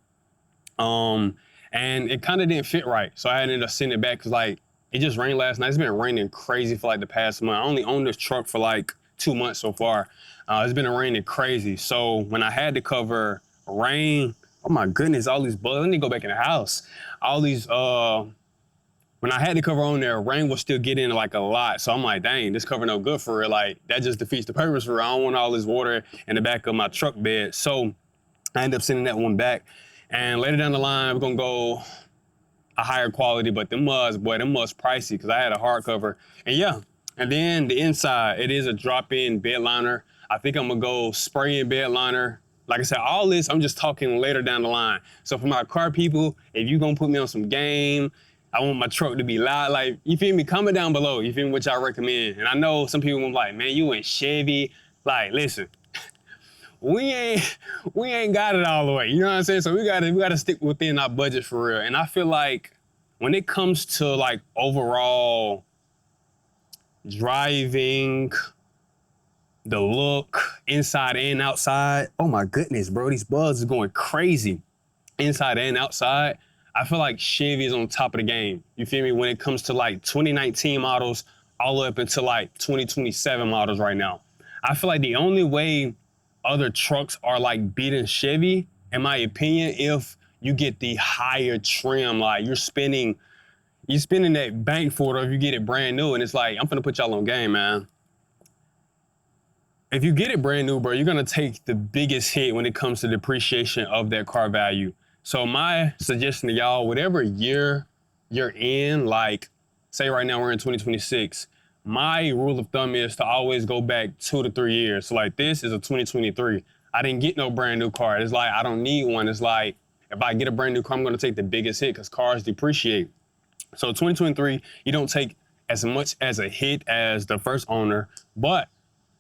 And it kind of didn't fit right. So I ended up sending it back because like it just rained last night. It's been raining crazy for like the past month. I only owned this truck for like 2 months so far. It's been raining crazy. So when I had to cover rain, oh my goodness, all these bugs. Let me go back in the house. All these, when I had to cover on there, rain was still getting like a lot. So I'm like, dang, this cover no good for real. Like that just defeats the purpose for real. I don't want all this water in the back of my truck bed. So I ended up sending that one back. And later down the line, we're gonna go a higher quality, but them muds pricey because I had a hardcover. And yeah, and then the inside, it is a drop-in bed liner. I think I'm gonna go spray-in bed liner. Like I said, all this, I'm just talking later down the line. So for my car people, if you gonna put me on some game, I want my truck to be loud. Like, you feel me? Comment down below, you feel me, what y'all recommend. And I know some people will be like, man, you in Chevy. Like, listen, we ain't got it all the way. You know what I'm saying? So we gotta stick within our budget for real. And I feel like when it comes to like overall driving, the look, inside and outside, oh my goodness, bro, these bugs are going crazy. Inside and outside, I feel like Chevy is on top of the game. You feel me? When it comes to like 2019 models all the way up into like 2027 models right now. I feel like the only way other trucks are like beating Chevy, in my opinion, if you get the higher trim, like you're spending that bank for it, or if you get it brand new. And it's like, I'm finna put y'all on game, man. If you get it brand new, bro, you're gonna take the biggest hit when it comes to depreciation of that car value. So my suggestion to y'all, whatever year you're in, like say right now we're in 2026, my rule of thumb is to always go back 2 to 3 years. So like this is a 2023. I didn't get no brand new car. It's like, I don't need one. It's like, if I get a brand new car, I'm gonna take the biggest hit because cars depreciate. So 2023, you don't take as much as a hit as the first owner, but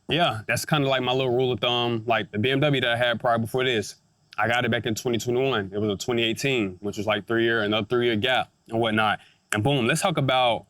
yeah, that's kind of like my little rule of thumb. Like the BMW that I had prior before this, I got it back in 2021. It was a 2018, which was like another 3-year gap and whatnot. And boom, let's talk about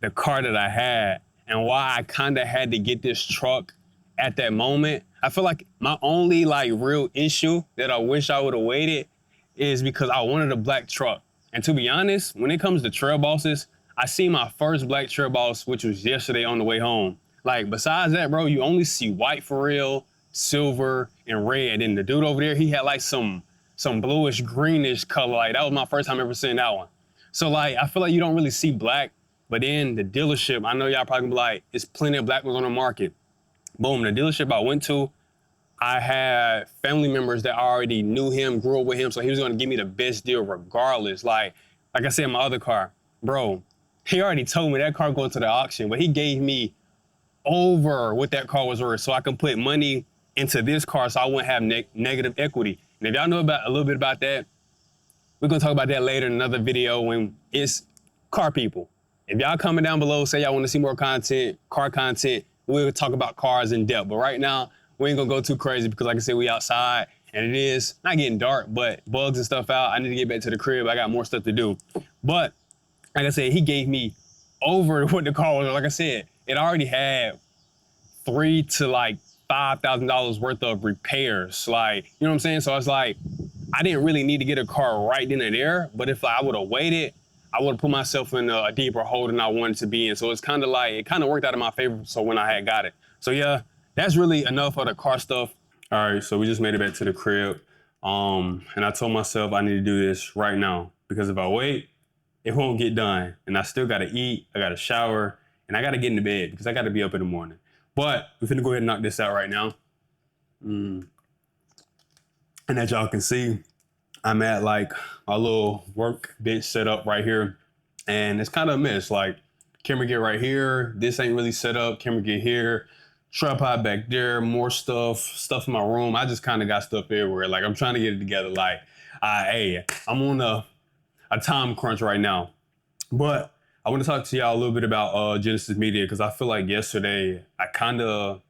the car that I had and why I kind of had to get this truck at that moment. I feel like my only like real issue that I wish I would have waited is because I wanted a black truck. And to be honest, when it comes to Trail Bosses, I see my first black Trail Boss, which was yesterday on the way home. Like, besides that, bro, you only see white for real, silver, and red. And the dude over there, he had like some bluish, greenish color. Like, that was my first time ever seeing that one. So, like, I feel like you don't really see black. But then the dealership, I know y'all probably gonna be like, there's plenty of black ones on the market. Boom, the dealership I went to, I had family members that already knew him, grew up with him, so he was gonna give me the best deal regardless. Like I said, my other car, bro, he already told me that car going to the auction, but he gave me over what that car was worth so I can put money into this car so I wouldn't have negative equity. And if y'all know about a little bit about that, we're gonna talk about that later in another video when it's car people. If y'all comment down below, say y'all wanna see more content, car content, we'll talk about cars in depth. But right now, we ain't gonna go too crazy because like I said, we outside and it is not getting dark, but bugs and stuff out. I need to get back to the crib. I got more stuff to do. But like I said, he gave me over what the car was. Like I said, it already had $3,000 to like $5,000 worth of repairs. Like, you know what I'm saying? So it's like, I didn't really need to get a car right then and there, but if I would have waited, I would have put myself in a deeper hole than I wanted to be in. So it's kind of like, it kind of worked out in my favor. So when I had got it. So yeah, that's really enough of the car stuff. All right, so we just made it back to the crib. And I told myself I need to do this right now because if I wait, it won't get done. And I still gotta eat, I gotta shower, and I gotta get into bed because I gotta be up in the morning. But we're finna go ahead and knock this out right now. And as y'all can see, I'm at like a little work bench set up right here. And it's kind of a mess. Like camera gear right here. This ain't really set up. Camera gear here. Tripod back there. More stuff in my room. I just kind of got stuff everywhere. Like I'm trying to get it together. Like, hey, I'm on a time crunch right now. But I want to talk to y'all a little bit about Genesis Media because I feel like yesterday I kind of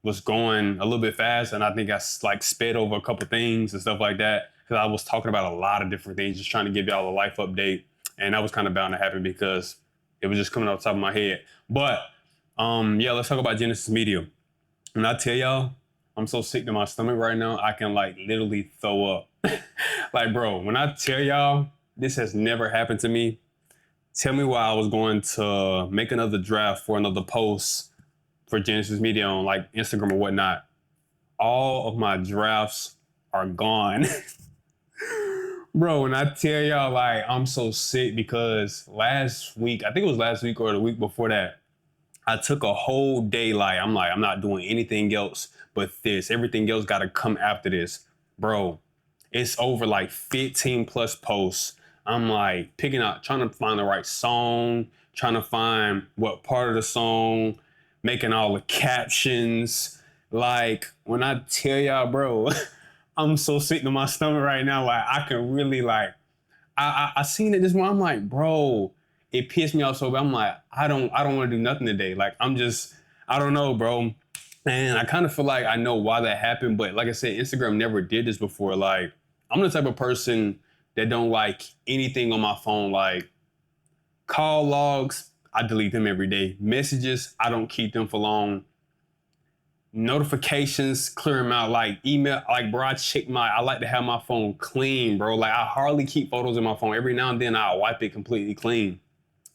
was going a little bit fast and I think I like sped over a couple things and stuff like that because I was talking about a lot of different things, just trying to give y'all a life update. And that was kind of bound to happen because it was just coming off the top of my head. But yeah, let's talk about Genesis Media. And I tell y'all, I'm so sick to my stomach right now, I can like literally throw up. Like, bro, when I tell y'all, this has never happened to me. tell me why I was going to make another draft for another post for Genesis Media on like Instagram or whatnot. All of my drafts are gone. Bro, when I tell y'all, like, I'm so sick because last week, I think it was last week or the week before that, I took a whole day. Like, I'm not doing anything else but this. Everything else got to come after this. Bro, it's over like 15 plus posts. I'm like picking out, trying to find the right song, trying to find what part of the song, making all the captions. Like, when I tell y'all, bro, I'm so sick to my stomach right now. Like, I can really like, I seen it this morning. I'm like, bro, it pissed me off so bad. I'm like, I don't want to do nothing today. Like, I don't know, bro. And I kind of feel like I know why that happened, but like I said, Instagram never did this before. Like, I'm the type of person that don't like anything on my phone. Like, call logs, I delete them every day. Messages, I don't keep them for long. Notifications, clear them out. Like email, like bro, I like to have my phone clean, bro. Like, I hardly keep photos in my phone. Every now and then I'll wipe it completely clean.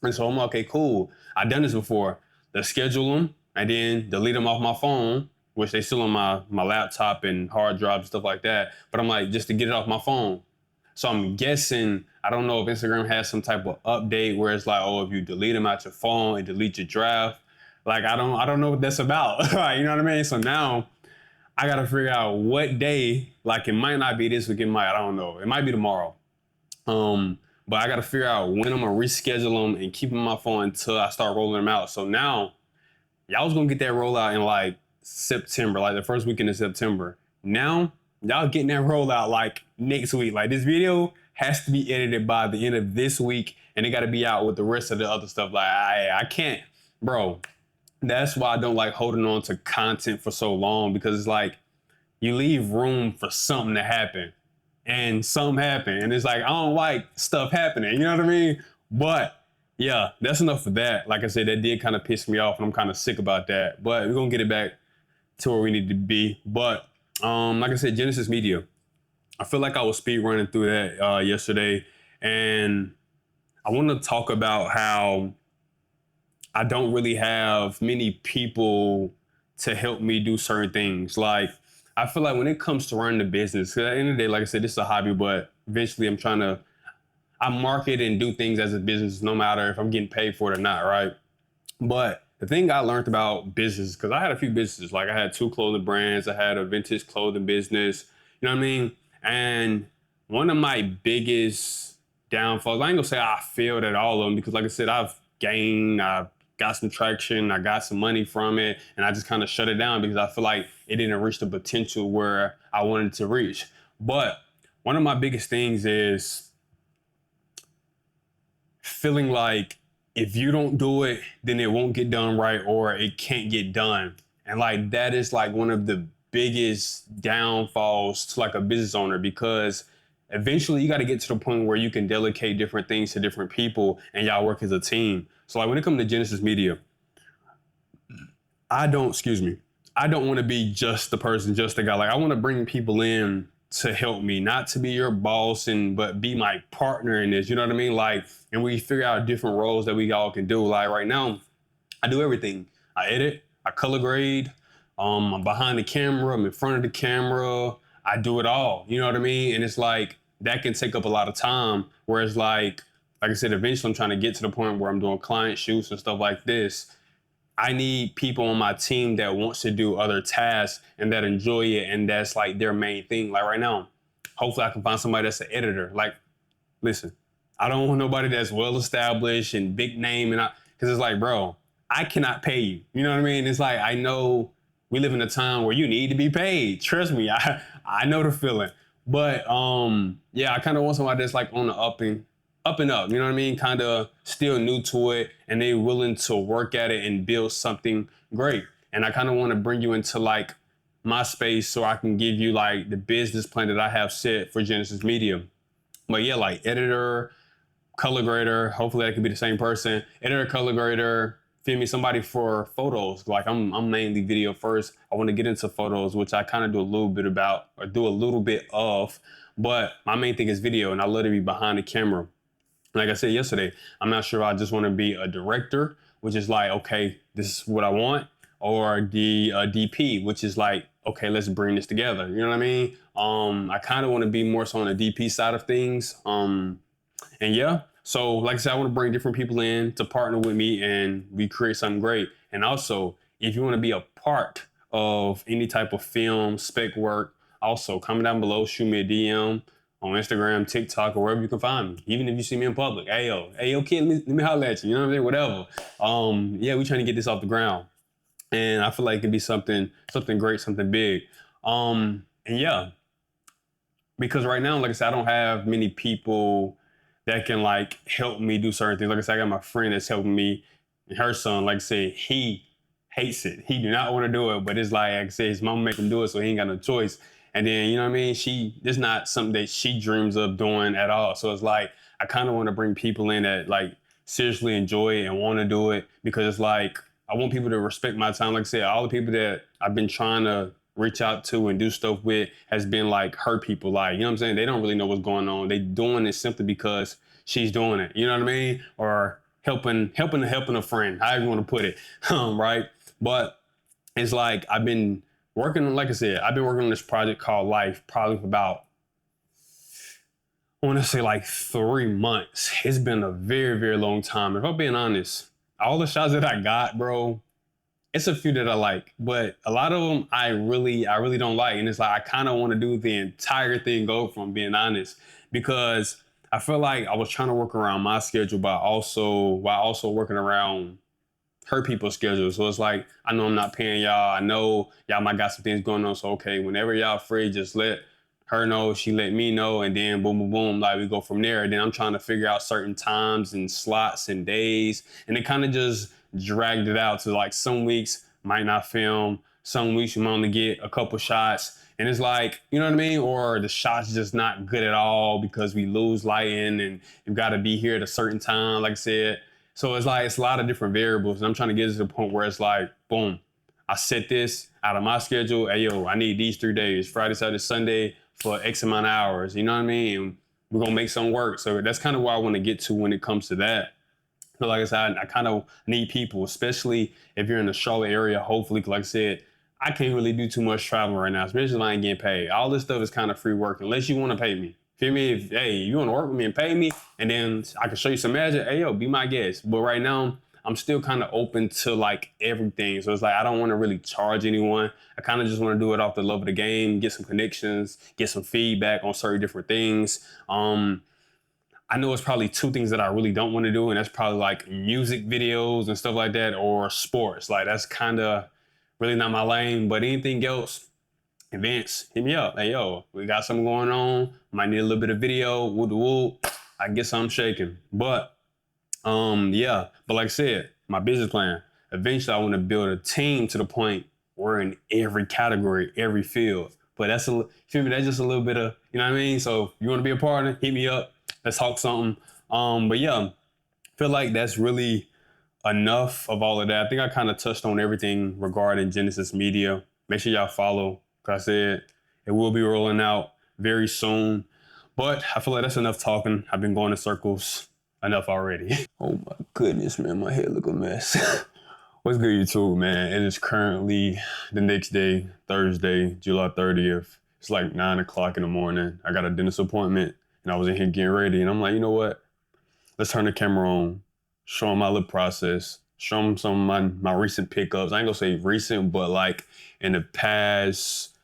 And so I'm like, okay, cool. I've done this before. Let's schedule them and then delete them off my phone, which they still on my laptop and hard drive and stuff like that. But I'm like, just to get it off my phone. So I'm guessing, I don't know if Instagram has some type of update where it's like, oh, if you delete them out your phone, it deletes your draft. Like, I don't know what that's about. You know what I mean? So now I gotta figure out what day. Like, it might not be this week. I don't know. It might be tomorrow. But I gotta figure out when I'm gonna reschedule them and keep them on my phone until I start rolling them out. So now y'all was gonna get that rollout in like September, like the first weekend of September. Now y'all getting that rollout like next week. Like, this video has to be edited by the end of this week, and it gotta be out with the rest of the other stuff. Like, I can't, bro. That's why I don't like holding on to content for so long, because it's like you leave room for something to happen, and something happened, and it's like I don't like stuff happening. You know what I mean? But yeah, that's enough for that. Like I said, that did kind of piss me off, and I'm kind of sick about that. But we're gonna get it back to where we need to be. But like I said, Genesis Media. I feel like I was speed running through that yesterday, and I want to talk about how I don't really have many people to help me do certain things. Like, I feel like when it comes to running the business, 'cause at the end of the day, like I said, this is a hobby, but eventually I market and do things as a business, no matter if I'm getting paid for it or not, right? But the thing I learned about business, because I had a few businesses, like I had 2 clothing brands, I had a vintage clothing business, you know what I mean? And one of my biggest downfalls, I ain't gonna say I failed at all of them, because like I said, I've got some traction, I got some money from it, and I just kind of shut it down because I feel like it didn't reach the potential where I wanted to reach. But one of my biggest things is feeling like if you don't do it, then it won't get done right, or it can't get done. And like, that is like one of the biggest downfalls to like a business owner, because eventually you got to get to the point where you can delegate different things to different people and y'all work as a team. So like, when it comes to Genesis Media, I don't want to be just the person, just the guy. Like, I want to bring people in to help me, not to be your boss, but be my partner in this. You know what I mean? Like, and we figure out different roles that we all can do. Like, right now, I do everything. I edit, I color grade, I'm behind the camera, I'm in front of the camera. I do it all. You know what I mean? And it's like, that can take up a lot of time. Whereas like I said, eventually I'm trying to get to the point where I'm doing client shoots and stuff like this. I need people on my team that wants to do other tasks and that enjoy it, and that's like their main thing. Like, right now, hopefully I can find somebody that's an editor. Like, listen, I don't want nobody that's well established and big name, because it's like, bro, I cannot pay you. You know what I mean? It's like, I know we live in a time where you need to be paid. Trust me, I know the feeling. But yeah, I kind of want somebody that's like on the up and up, you know what I mean? Kind of still new to it, and they willing to work at it and build something great. And I kind of want to bring you into like my space so I can give you like the business plan that I have set for Genesis Media. But yeah, like editor, color grader, hopefully that could be the same person. Editor, color grader, feel me, somebody for photos. Like, I'm mainly video first. I want to get into photos, which I kind of do a little bit about, or do a little bit of, but my main thing is video, and I love to be behind the camera. Like I said yesterday, I'm not sure if I just want to be a director, which is like, okay, this is what I want, or the DP, which is like, okay, let's bring this together. You know what I mean? I kind of want to be more so on the DP side of things. And yeah, so like I said, I want to bring different people in to partner with me and we create something great. And also, if you want to be a part of any type of film, spec work, also comment down below, shoot me a DM on Instagram, TikTok, or wherever you can find me. Even if you see me in public, hey yo, kid, let me holler at you. You know what I'm saying? Whatever. Yeah, we trying to get this off the ground, and I feel like it could be something great, something big. And yeah, because right now, like I said, I don't have many people that can like help me do certain things. Like I said, I got my friend that's helping me, and her son, like I said, he hates it. He do not want to do it, but it's like I said, his mama make him do it, so he ain't got no choice. And then you know what I mean? It's not something that she dreams of doing at all. So it's like I kind of want to bring people in that like seriously enjoy it and want to do it because it's like I want people to respect my time. Like I said, all the people that I've been trying to reach out to and do stuff with has been like her people. Like, you know what I'm saying? They don't really know what's going on. They doing it simply because she's doing it. You know what I mean? Or helping a friend, however you want to put it. Right? But it's like I've been working, like I said, I've been working on this project called Life probably for about, I want to say like 3 months. It's been a very, very long time. If I'm being honest, all the shots that I got, bro, it's a few that I like, but a lot of them I really don't like. And it's like I kind of want to do the entire thing over, from being honest, because I feel like I was trying to work around my schedule, but while also working around her people's schedule. So it's like I know I'm not paying y'all. I know y'all might got some things going on. So okay, whenever y'all free, just let her know. She let me know, and then boom, boom, boom. Like we go from there. And then I'm trying to figure out certain times and slots and days, and it kind of just dragged it out to like some weeks might not film, some weeks you might only get a couple shots, and it's like, you know what I mean? Or the shots just not good at all because we lose lighting and you've got to be here at a certain time, like I said. So it's like it's a lot of different variables, and I'm trying to get to the point where it's like, boom, I set this out of my schedule. Hey yo, I need these 3 days, Friday, Saturday, Sunday for X amount of hours. You know what I mean? And we're gonna make something work. So that's kind of where I want to get to when it comes to that. But like I said, I kind of need people, especially if you're in the Charlotte area. Hopefully, like I said, I can't really do too much traveling right now, especially if I ain't getting paid. All this stuff is kind of free work unless you want to pay me. Feel me? If hey, you want to work with me and pay me, and then I can show you some magic. Hey yo, be my guest. But right now, I'm still kind of open to like everything. So it's like I don't want to really charge anyone. I kind of just want to do it off the love of the game, get some connections, get some feedback on certain different things. I know it's probably 2 things that I really don't want to do, and that's probably like music videos and stuff like that, or sports. Like that's kind of really not my lane. But anything else, events, hit me up. Hey yo, we got something going on. Might need a little bit of video. Woo woo. I can get something shaking. But yeah. But like I said, my business plan. Eventually, I want to build a team to the point we're in every category, every field. But feel me? That's just a little bit of, you know what I mean. So if you want to be a partner, hit me up. Let's talk something. But yeah, feel like that's really enough of all of that. I think I kind of touched on everything regarding Genesis Media. Make sure y'all follow. Like I said, it will be rolling out very soon. But I feel like that's enough talking. I've been going in circles enough already. Oh my goodness, man, my head look a mess. What's good, YouTube, man? It is currently the next day, Thursday, July 30th. It's like 9 o'clock in the morning. I got a dentist appointment. And I was in here getting ready, and I'm like, you know what? Let's turn the camera on, show them my little process, show them some of my recent pickups. I ain't gonna say recent, but like in the past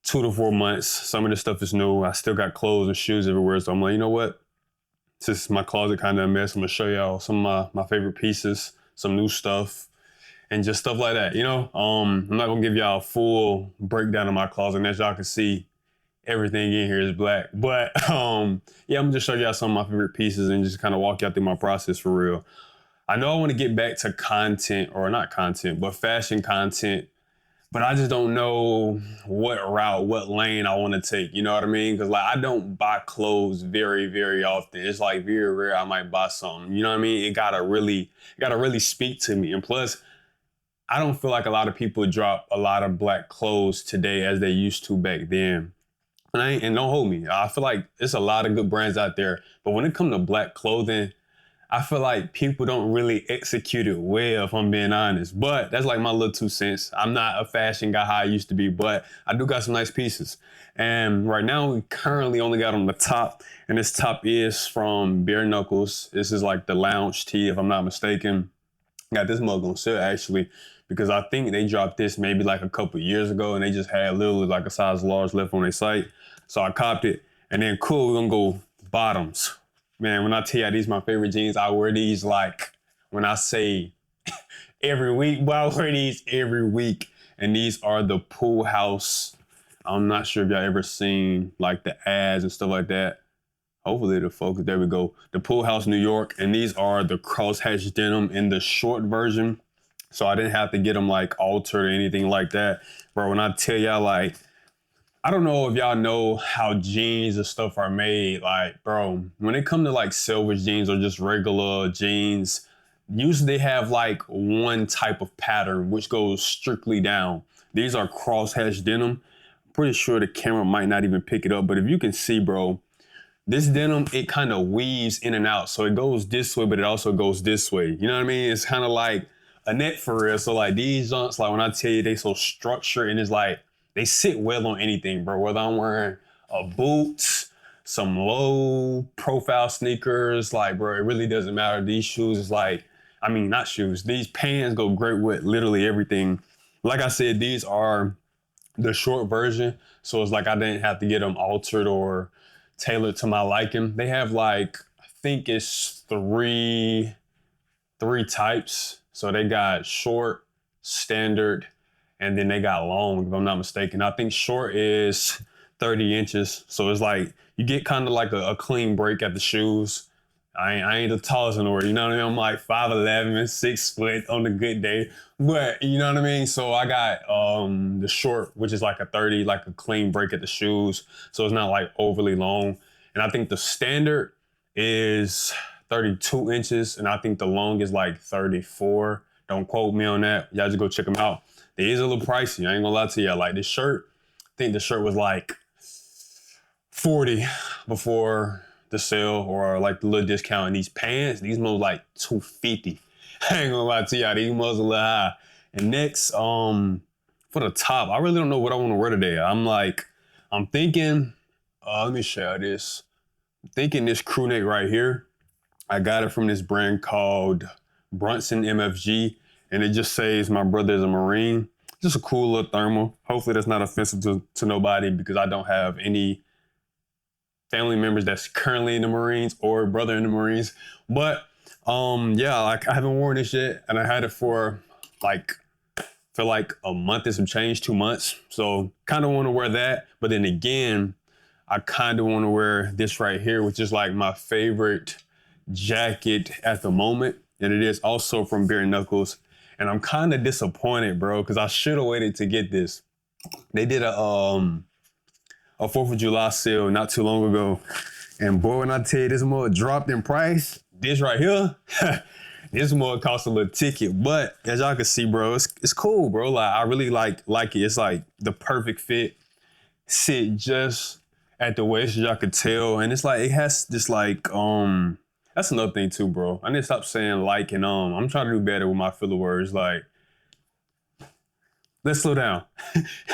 2 to 4 months, some of this stuff is new. I still got clothes and shoes everywhere. So I'm like, you know what? Since my closet kind of a mess, I'm gonna show y'all some of my favorite pieces, some new stuff, and just stuff like that, you know? I'm not gonna give y'all a full breakdown of my closet, and as y'all can see, everything in here is black. But yeah, I'm gonna just show y'all some of my favorite pieces and just kind of walk y'all through my process for real. I know I want to get back to content, or not content, but fashion content, but I just don't know what route, what lane I want to take. You know what I mean? Because like I don't buy clothes very, very often. It's like very rare I might buy something. You know what I mean? It gotta really speak to me. And plus, I don't feel like a lot of people drop a lot of black clothes today as they used to back then. And don't hold me. I feel like there's a lot of good brands out there, but when it comes to black clothing, I feel like people don't really execute it well, if I'm being honest. But that's like my little 2 cents. I'm not a fashion guy how I used to be, but I do got some nice pieces. And right now, we currently only got on the top, and this top is from Bare Knuckles. This is like the lounge tee, if I'm not mistaken. Got this mug on sale actually, because I think they dropped this maybe like a couple years ago, and they just had literally like a size large left on their site. So I copped it, and then cool, we're gonna go bottoms. Man, when I tell you these my favorite jeans, I wear these like when I say every week, but I wear these every week. And these are the Pool House. I'm not sure if y'all ever seen like the ads and stuff like that. Hopefully it'll focus. There we go. The Pool House New York. And these are the crosshatch denim in the short version. So I didn't have to get them like altered or anything like that. Bro, when I tell y'all like, I don't know if y'all know how jeans and stuff are made. Like, bro, when it comes to like selvage jeans or just regular jeans, usually they have like one type of pattern which goes strictly down. These are crosshatch denim. Pretty sure the camera might not even pick it up, but if you can see, bro, this denim, it kind of weaves in and out. So it goes this way, but it also goes this way. You know what I mean? It's kind of like a net for real. So like these junks, like when I tell you they so structured, and it's like, they sit well on anything, bro. Whether I'm wearing a boots, some low profile sneakers, like, bro, it really doesn't matter. These shoes is like, I mean, not shoes. These pants go great with literally everything. Like I said, these are the short version. So it's like I didn't have to get them altered or tailored to my liking. They have like, I think it's three types. So they got short, standard, and then they got long, if I'm not mistaken. I think short is 30 inches. So it's like, you get kind of like a clean break at the shoes. I ain't the tallest in the world, you know what I mean? I'm like 5'11", 6 foot on a good day. But you know what I mean? So I got the short, which is like a 30, like a clean break at the shoes. So it's not like overly long. And I think the standard is 32 inches. And I think the long is like 34. Don't quote me on that. Y'all just go check them out. It is a little pricey. I ain't gonna lie to y'all. Like this shirt, I think the shirt was like 40 before the sale or like the little discount. And these pants, these was like 250. I ain't gonna lie to y'all. These was a little high. And next, for the top, I really don't know what I want to wear today. I'm thinking, let me show you this. I'm thinking this crew neck right here. I got it from this brand called Brunson MFG. And it just says my brother is a Marine. Just a cool little thermal. Hopefully that's not offensive to nobody, because I don't have any family members that's currently in the Marines or brother in the Marines. But yeah, like I haven't worn this yet, and I had it for like a month and some change, 2 months. So kind of want to wear that. But then again, I kind of want to wear this right here, which is like my favorite jacket at the moment. And it is also from Bare Knuckles. And I'm kind of disappointed, bro, because I should have waited to get this. They did a 4th of July sale not too long ago. And boy, when I tell you this mug dropped in price, this right here, this mug cost a little ticket. But as y'all can see, bro, it's cool, bro. Like I really like it. It's like the perfect fit. Sit just at the waist, as y'all could tell. And it's like, it has this like, that's another thing too, bro. I need to stop saying like and I'm trying to do better with my filler words. Like, let's slow down.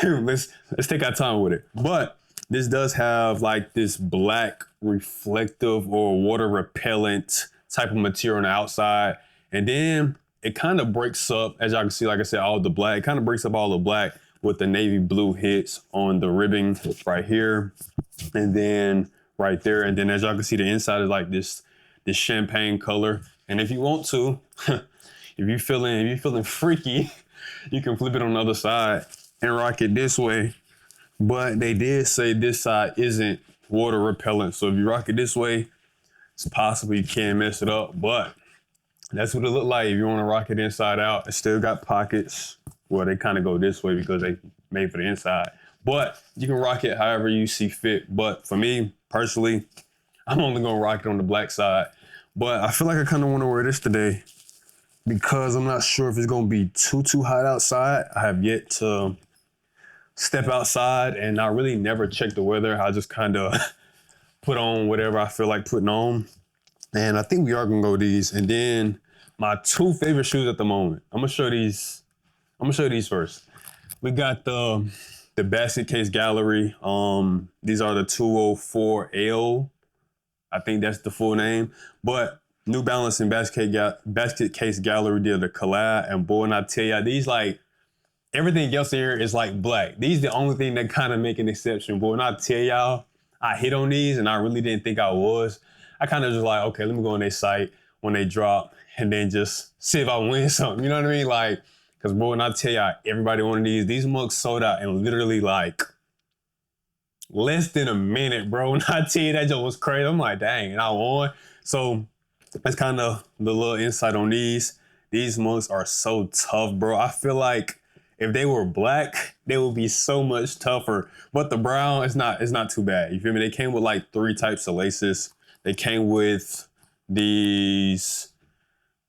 let's take our time with it. But this does have like this black reflective or water repellent type of material on the outside. And then it kind of breaks up, as y'all can see, like I said, all the black. It kind of breaks up all the black with the navy blue hits on the ribbing right here. And then right there. And then as y'all can see, the inside is like this champagne color. And if you want to, if you're feeling freaky, you can flip it on the other side and rock it this way. But they did say this side isn't water repellent. So if you rock it this way, it's possible you can mess it up. But that's what it looked like if you want to rock it inside out. It still got pockets. Well, they kind of go this way because they made for the inside. But you can rock it however you see fit. But for me, personally, I'm only going to rock it on the black side. But I feel like I kind of want to wear this today because I'm not sure if it's going to be too hot outside. I have yet to step outside and I really never check the weather. I just kind of put on whatever I feel like putting on. And I think we are gonna go with these. And then my two favorite shoes at the moment. I'm gonna show these. I'm gonna show you these first. We got the Basket Case Gallery. These are the 204L. I think that's the full name. But New Balance and Basket Case Gallery did a collab, and boy, and I tell ya, these like everything else here is like black. These the only thing that kind of make an exception. Boy, and I tell y'all, I hit on these, and I really didn't think I was. I kind of just like, okay, let me go on their site when they drop, and then just see if I win something. You know what I mean? Like, cause boy, and I tell y'all, everybody wanted these mugs sold out in literally like less than a minute, bro. And I tell you, that just was crazy. I'm like, dang, and I won. So that's kind of the little insight on these. These mugs are so tough, bro. I feel like if they were black, they would be so much tougher. But the brown, it's not too bad. You feel me? They came with like 3 types of laces. They came with these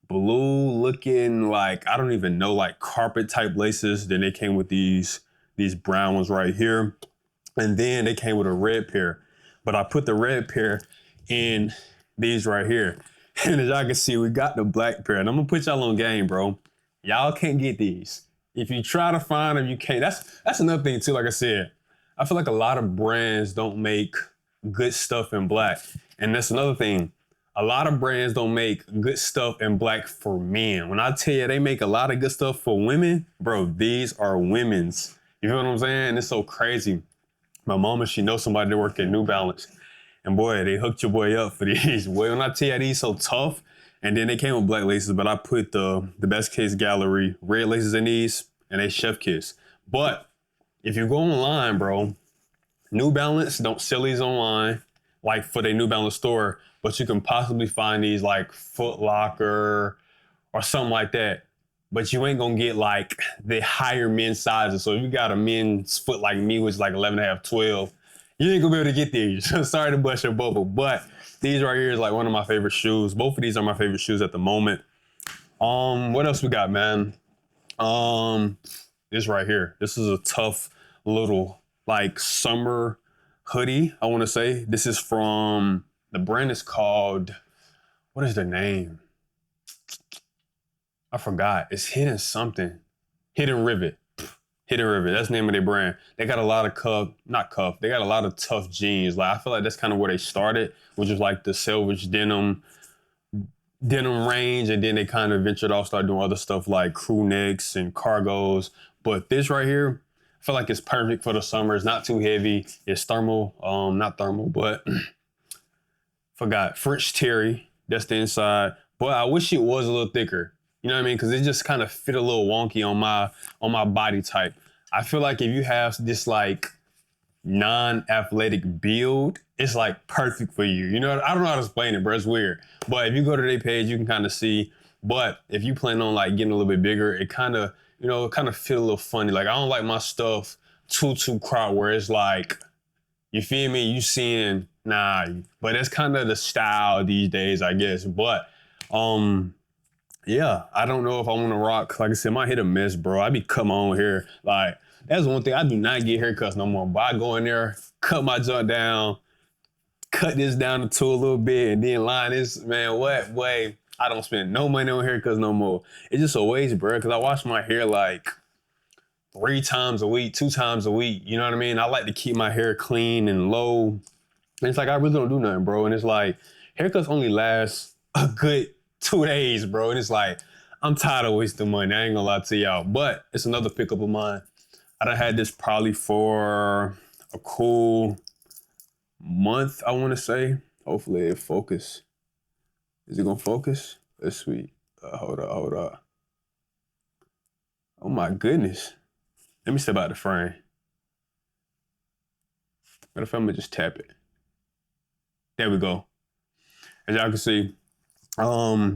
blue looking, like, I don't even know, like carpet type laces. Then they came with these brown ones right here. And then they came with a red pair. But I put the red pair in these right here. And as y'all can see, we got the black pair. And I'm gonna put y'all on game, bro. Y'all can't get these. If you try to find them, you can't. That's another thing too, like I said. I feel like a lot of brands don't make good stuff in black. And that's another thing. A lot of brands don't make good stuff in black for men. When I tell you they make a lot of good stuff for women, bro, these are women's. You know what I'm saying? It's so crazy. My mama, she knows somebody that work at New Balance. And boy, they hooked your boy up for these. Boy, when I tell you these so tough, and then they came with black laces, but I put the Best Case Gallery red laces in these, and they chef kiss. But if you go online, bro, New Balance don't sell these online, like for their New Balance store, but you can possibly find these like Foot Locker or something like that. But you ain't gonna get like the higher men's sizes. So if you got a men's foot like me, which is like 11 and a half, 12, you ain't gonna be able to get these. Sorry to bust your bubble, but these right here is like one of my favorite shoes. Both of these are my favorite shoes at the moment. What else we got, man? This right here. This is a tough little like summer hoodie, I wanna say. This is from, the brand is called, what is the name? I forgot. It's Hidden something. Hidden Rivet. Hidden Rivet. That's the name of their brand. They got a lot of they got a lot of tough jeans. Like I feel like that's kind of where they started, which is like the selvage denim range, and then they kind of ventured off, started doing other stuff like crew necks and cargos. But this right here, I feel like it's perfect for the summer. It's not too heavy. It's thermal, not thermal, but forgot. French terry. That's the inside. But I wish it was a little thicker. You know what I mean? Because it just kind of fit a little wonky on my body type. I feel like if you have this like non-athletic build, it's like perfect for you. You know, I don't know how to explain it, bro. It's weird. But if you go to their page, you can kind of see. But if you plan on like getting a little bit bigger, it kind of, you know, it kind of feel a little funny. Like I don't like my stuff too crowd where it's like, you feel me? You seeing, nah. But that's kind of the style these days, I guess. But yeah, I don't know if I want to rock. Like I said, my hit a miss, bro. I be cutting my own hair. Like, that's one thing. I do not get haircuts no more. But I go in there, cut my junk down, cut this down to a little bit, and then line this, man, what way? I don't spend no money on haircuts no more. It's just a waste, bro, because I wash my hair like 3 times a week, 2 times a week. You know what I mean? I like to keep my hair clean and low. And it's like, I really don't do nothing, bro. And it's like, haircuts only last a good 2 days, bro. And it's like, I'm tired of wasting money. I ain't gonna lie to y'all. But it's another pickup of mine. I done had this probably for a cool month, I want to say. Hopefully it focus. Is it gonna focus? That's sweet. Hold up. Oh my goodness. Let me step out the frame. Matter of fact, I'm gonna just tap it. There we go. As y'all can see,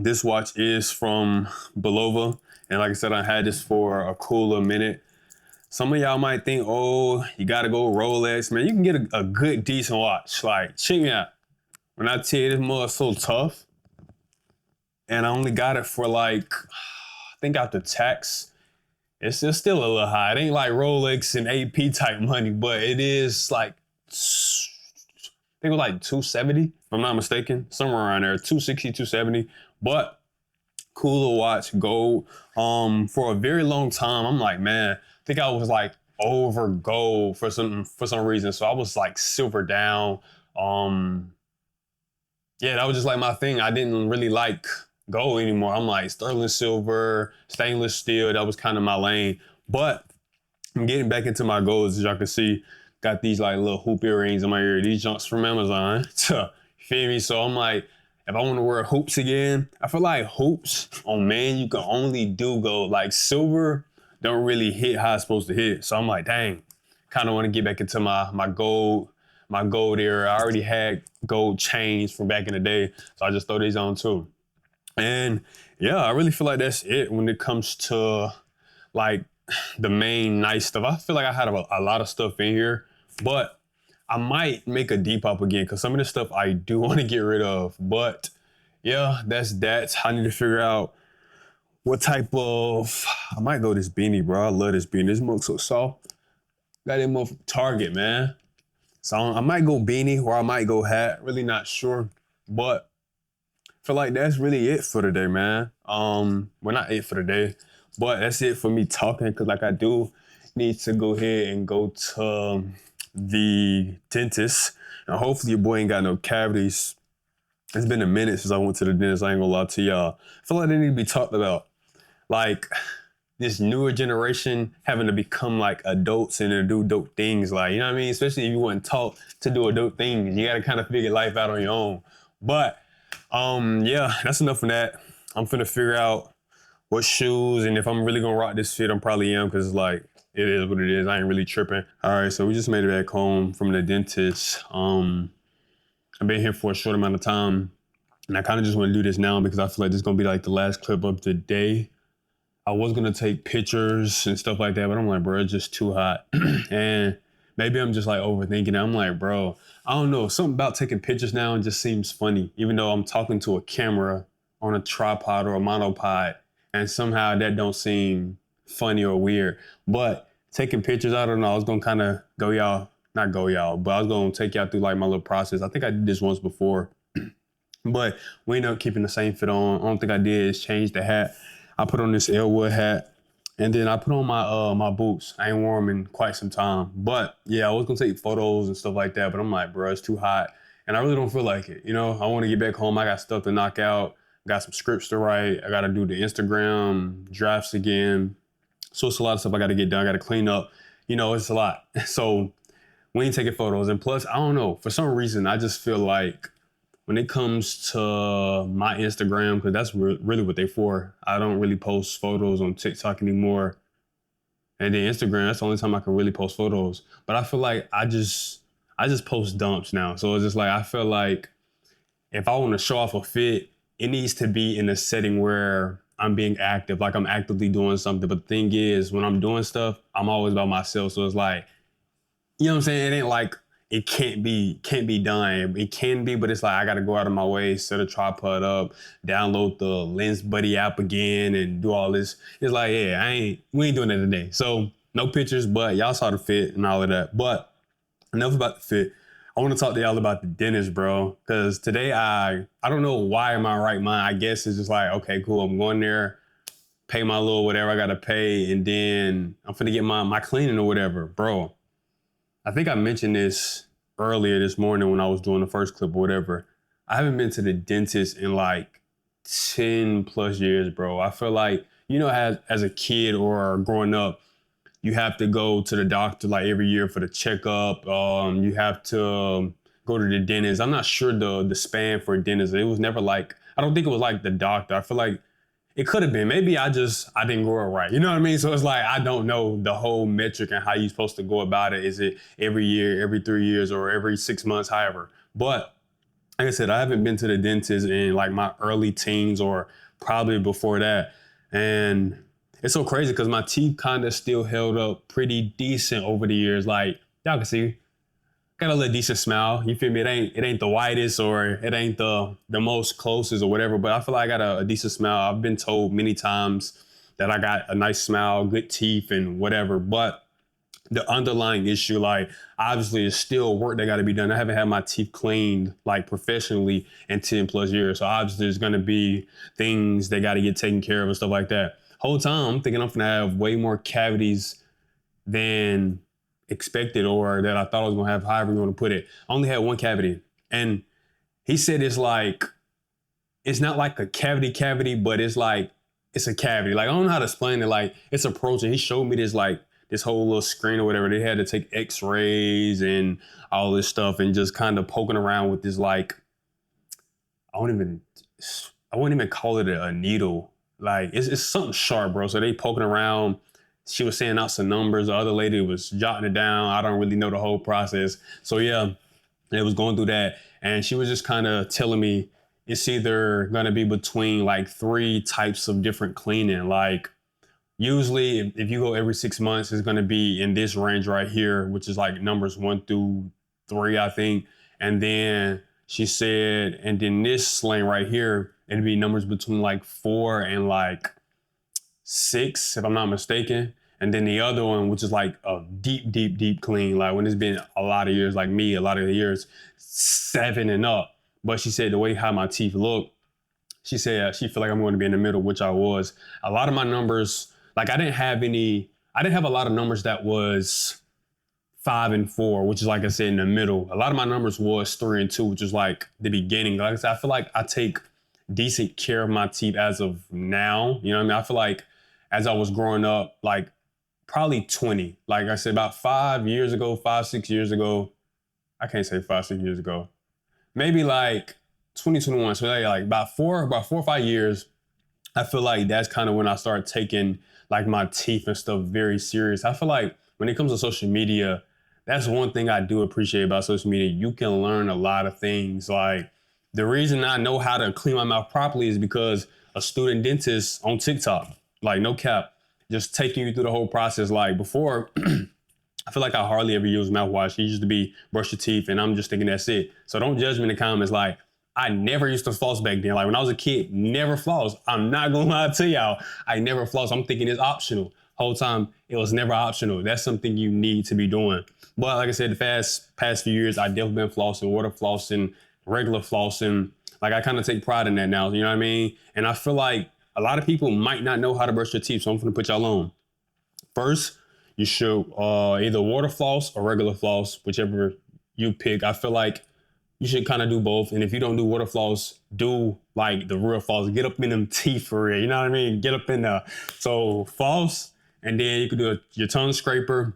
this watch is from Bulova. And like I said, I had this for a cooler minute. Some of y'all might think, oh, you gotta go Rolex. Man, you can get a good, decent watch. Like, check me out. When I tell you this mug is so tough, and I only got it for like, I think after tax, it's still a little high. It ain't like Rolex and AP type money, but it is like, I think it was like 270, if I'm not mistaken, somewhere around there, 260, 270. But cool to watch gold. For a very long time, I'm like, man, I think I was like over gold for some reason. So I was like silver down. Yeah, that was just like my thing. I didn't really like gold anymore. I'm like sterling silver, stainless steel. That was kind of my lane. But I'm getting back into my golds, as y'all can see. Got these like little hoop earrings in my ear. These junks from Amazon. You feel me? So I'm like, if I want to wear hoops again, I feel like hoops on men, you can only do gold. Like silver don't really hit how it's supposed to hit. So I'm like, dang, kind of want to get back into my gold era. I already had gold chains from back in the day. So I just throw these on too. And yeah, I really feel like that's it when it comes to like the main nice stuff. I feel like I had a lot of stuff in here, but I might make a Depop again because some of the stuff I do want to get rid of. But yeah, that's that. I need to figure out what type of, I might go this beanie, bro. I love this beanie. This mug so soft. Got it more from Target, man. So I might go beanie or I might go hat. Really not sure. But I feel like that's really it for today, man. Well, not it for today, but that's it for me talking because like I do need to go ahead and go to the dentist. And hopefully your boy ain't got no cavities. It's been a minute since I went to the dentist. I ain't gonna lie to y'all. I feel like they need to be talked about. Like this newer generation having to become like adults and to do dope things. Like, you know what I mean? Especially if you weren't taught to do adult things. You gotta kind of figure life out on your own. But yeah, that's enough of that. I'm finna figure out what shoes and if I'm really gonna rock this fit, I'm probably am because like it is what it is. I ain't really tripping. All right, so we just made it back home from the dentist. I've been here for a short amount of time and I kind of just want to do this now because I feel like this is gonna be like the last clip of the day. I was gonna take pictures and stuff like that, but I'm like, bro, it's just too hot. And maybe I'm just like overthinking it. I'm like, bro, I don't know. Something about taking pictures now just seems funny, even though I'm talking to a camera on a tripod or a monopod, and somehow that don't seem funny or weird. But taking pictures, I don't know. I was gonna kind of go y'all, not go y'all, but I was gonna take y'all through like my little process. I think I did this once before, but we ended up keeping the same fit on. I don't think I did is change the hat. I put on this Elwood hat. And then I put on my boots. I ain't worn them in quite some time. But yeah, I was gonna take photos and stuff like that, but I'm like, bro, it's too hot. And I really don't feel like it. You know, I wanna get back home. I got stuff to knock out. Got some scripts to write. I gotta do the Instagram drafts again. So it's a lot of stuff I gotta get done. I gotta clean up. You know, it's a lot. So we ain't taking photos. And plus, I don't know, for some reason, I just feel like when it comes to my Instagram, because that's really what they're for, I don't really post photos on TikTok anymore. And then Instagram, that's the only time I can really post photos. But I feel like I just post dumps now. So it's just like, I feel like if I want to show off a fit, it needs to be in a setting where I'm being active, like I'm actively doing something. But the thing is, when I'm doing stuff, I'm always by myself. So it's like, you know what I'm saying? It ain't like it can't be done. It can be, but it's like I gotta go out of my way, set a tripod up, download the Lens Buddy app again, and do all this. It's like, yeah, we ain't doing that today. So no pictures, but y'all saw the fit and all of that. But enough about the fit. I want to talk to y'all about the dentist, bro. Because today I don't know why in my right mind. I guess it's just like, okay, cool. I'm going there, pay my little whatever I gotta pay, and then I'm finna get my cleaning or whatever, bro. I think I mentioned this earlier this morning when I was doing the first clip or whatever. I haven't been to the dentist in like 10 plus years, bro. I feel like, you know, as a kid or growing up, you have to go to the doctor like every year for the checkup. You have to go to the dentist. I'm not sure the span for a dentist. It was never like, I don't think it was like the doctor. I feel like it could have been. Maybe I didn't grow it right. You know what I mean? So it's like, I don't know the whole metric and how you're supposed to go about it. Is it every year, every 3 years, or every 6 months, however? But like I said, I haven't been to the dentist in like my early teens or probably before that. And it's so crazy because my teeth kind of still held up pretty decent over the years. Like y'all can see, got a little decent smile. You feel me? It ain't the whitest or it ain't the most closest or whatever, but I feel like I got a decent smile. I've been told many times that I got a nice smile, good teeth, and whatever. But the underlying issue, like obviously, is still work that got to be done. I haven't had my teeth cleaned like professionally in 10 plus years. So obviously, there's going to be things that got to get taken care of and stuff like that. Whole time, I'm thinking I'm going to have way more cavities than expected or that I thought I was going to have, however you want to put it. I only had one cavity. And he said it's not like a cavity, but it's like, it's a cavity. Like, I don't know how to explain it. Like, it's approaching. He showed me this whole little screen or whatever. They had to take x-rays and all this stuff and just kind of poking around with this, like, I wouldn't even call it a needle. Like, it's something sharp, bro. So they poking around. She was saying out some numbers. The other lady was jotting it down. I don't really know the whole process. So yeah, it was going through that. And she was just kind of telling me it's either going to be between like 3 types of different cleaning. Like usually if you go every 6 months, it's going to be in this range right here, which is like numbers 1 through 3, I think. And then she said, and then this lane right here, it'd be numbers between like 4 and like 6, if I'm not mistaken. And then the other one, which is like a deep clean, like when it's been a lot of years, like me, a lot of the years, 7 and up. But she said the way how my teeth look, she said she feel like I'm going to be in the middle, which I was. A lot of my numbers, like I didn't have a lot of numbers that was 5 and 4, which is like I said in the middle. A lot of my numbers was 3 and 2, which is like the beginning. Like I said, I feel like I take decent care of my teeth as of now. You know what I mean? I feel like as I was growing up, like probably 20. Like I said, about 5 years ago, 6 years ago. I can't say 5, 6 years ago. Maybe like 2021. So like about 4 or 5 years, I feel like that's kind of when I started taking like my teeth and stuff very serious. I feel like when it comes to social media, that's one thing I do appreciate about social media. You can learn a lot of things. Like the reason I know how to clean my mouth properly is because a student dentist on TikTok, like no cap, just taking you through the whole process. Like before, I feel like I hardly ever use mouthwash. It used to be brush your teeth, and I'm just thinking that's it. So don't judge me in the comments. Like I never used to floss back then. Like when I was a kid, never floss. I'm not gonna lie to y'all. I never floss. I'm thinking it's optional. Whole time it was never optional. That's something you need to be doing. But like I said, the past few years, I definitely been flossing, water flossing, regular flossing. Like I kind of take pride in that now. You know what I mean? And I feel like a lot of people might not know how to brush their teeth, so I'm gonna put y'all on. First, you should either water floss or regular floss, whichever you pick. I feel like you should kind of do both. And if you don't do water floss, do like the real floss. Get up in them teeth for real. You know what I mean? Get up in there. So floss, and then you can do your tongue scraper.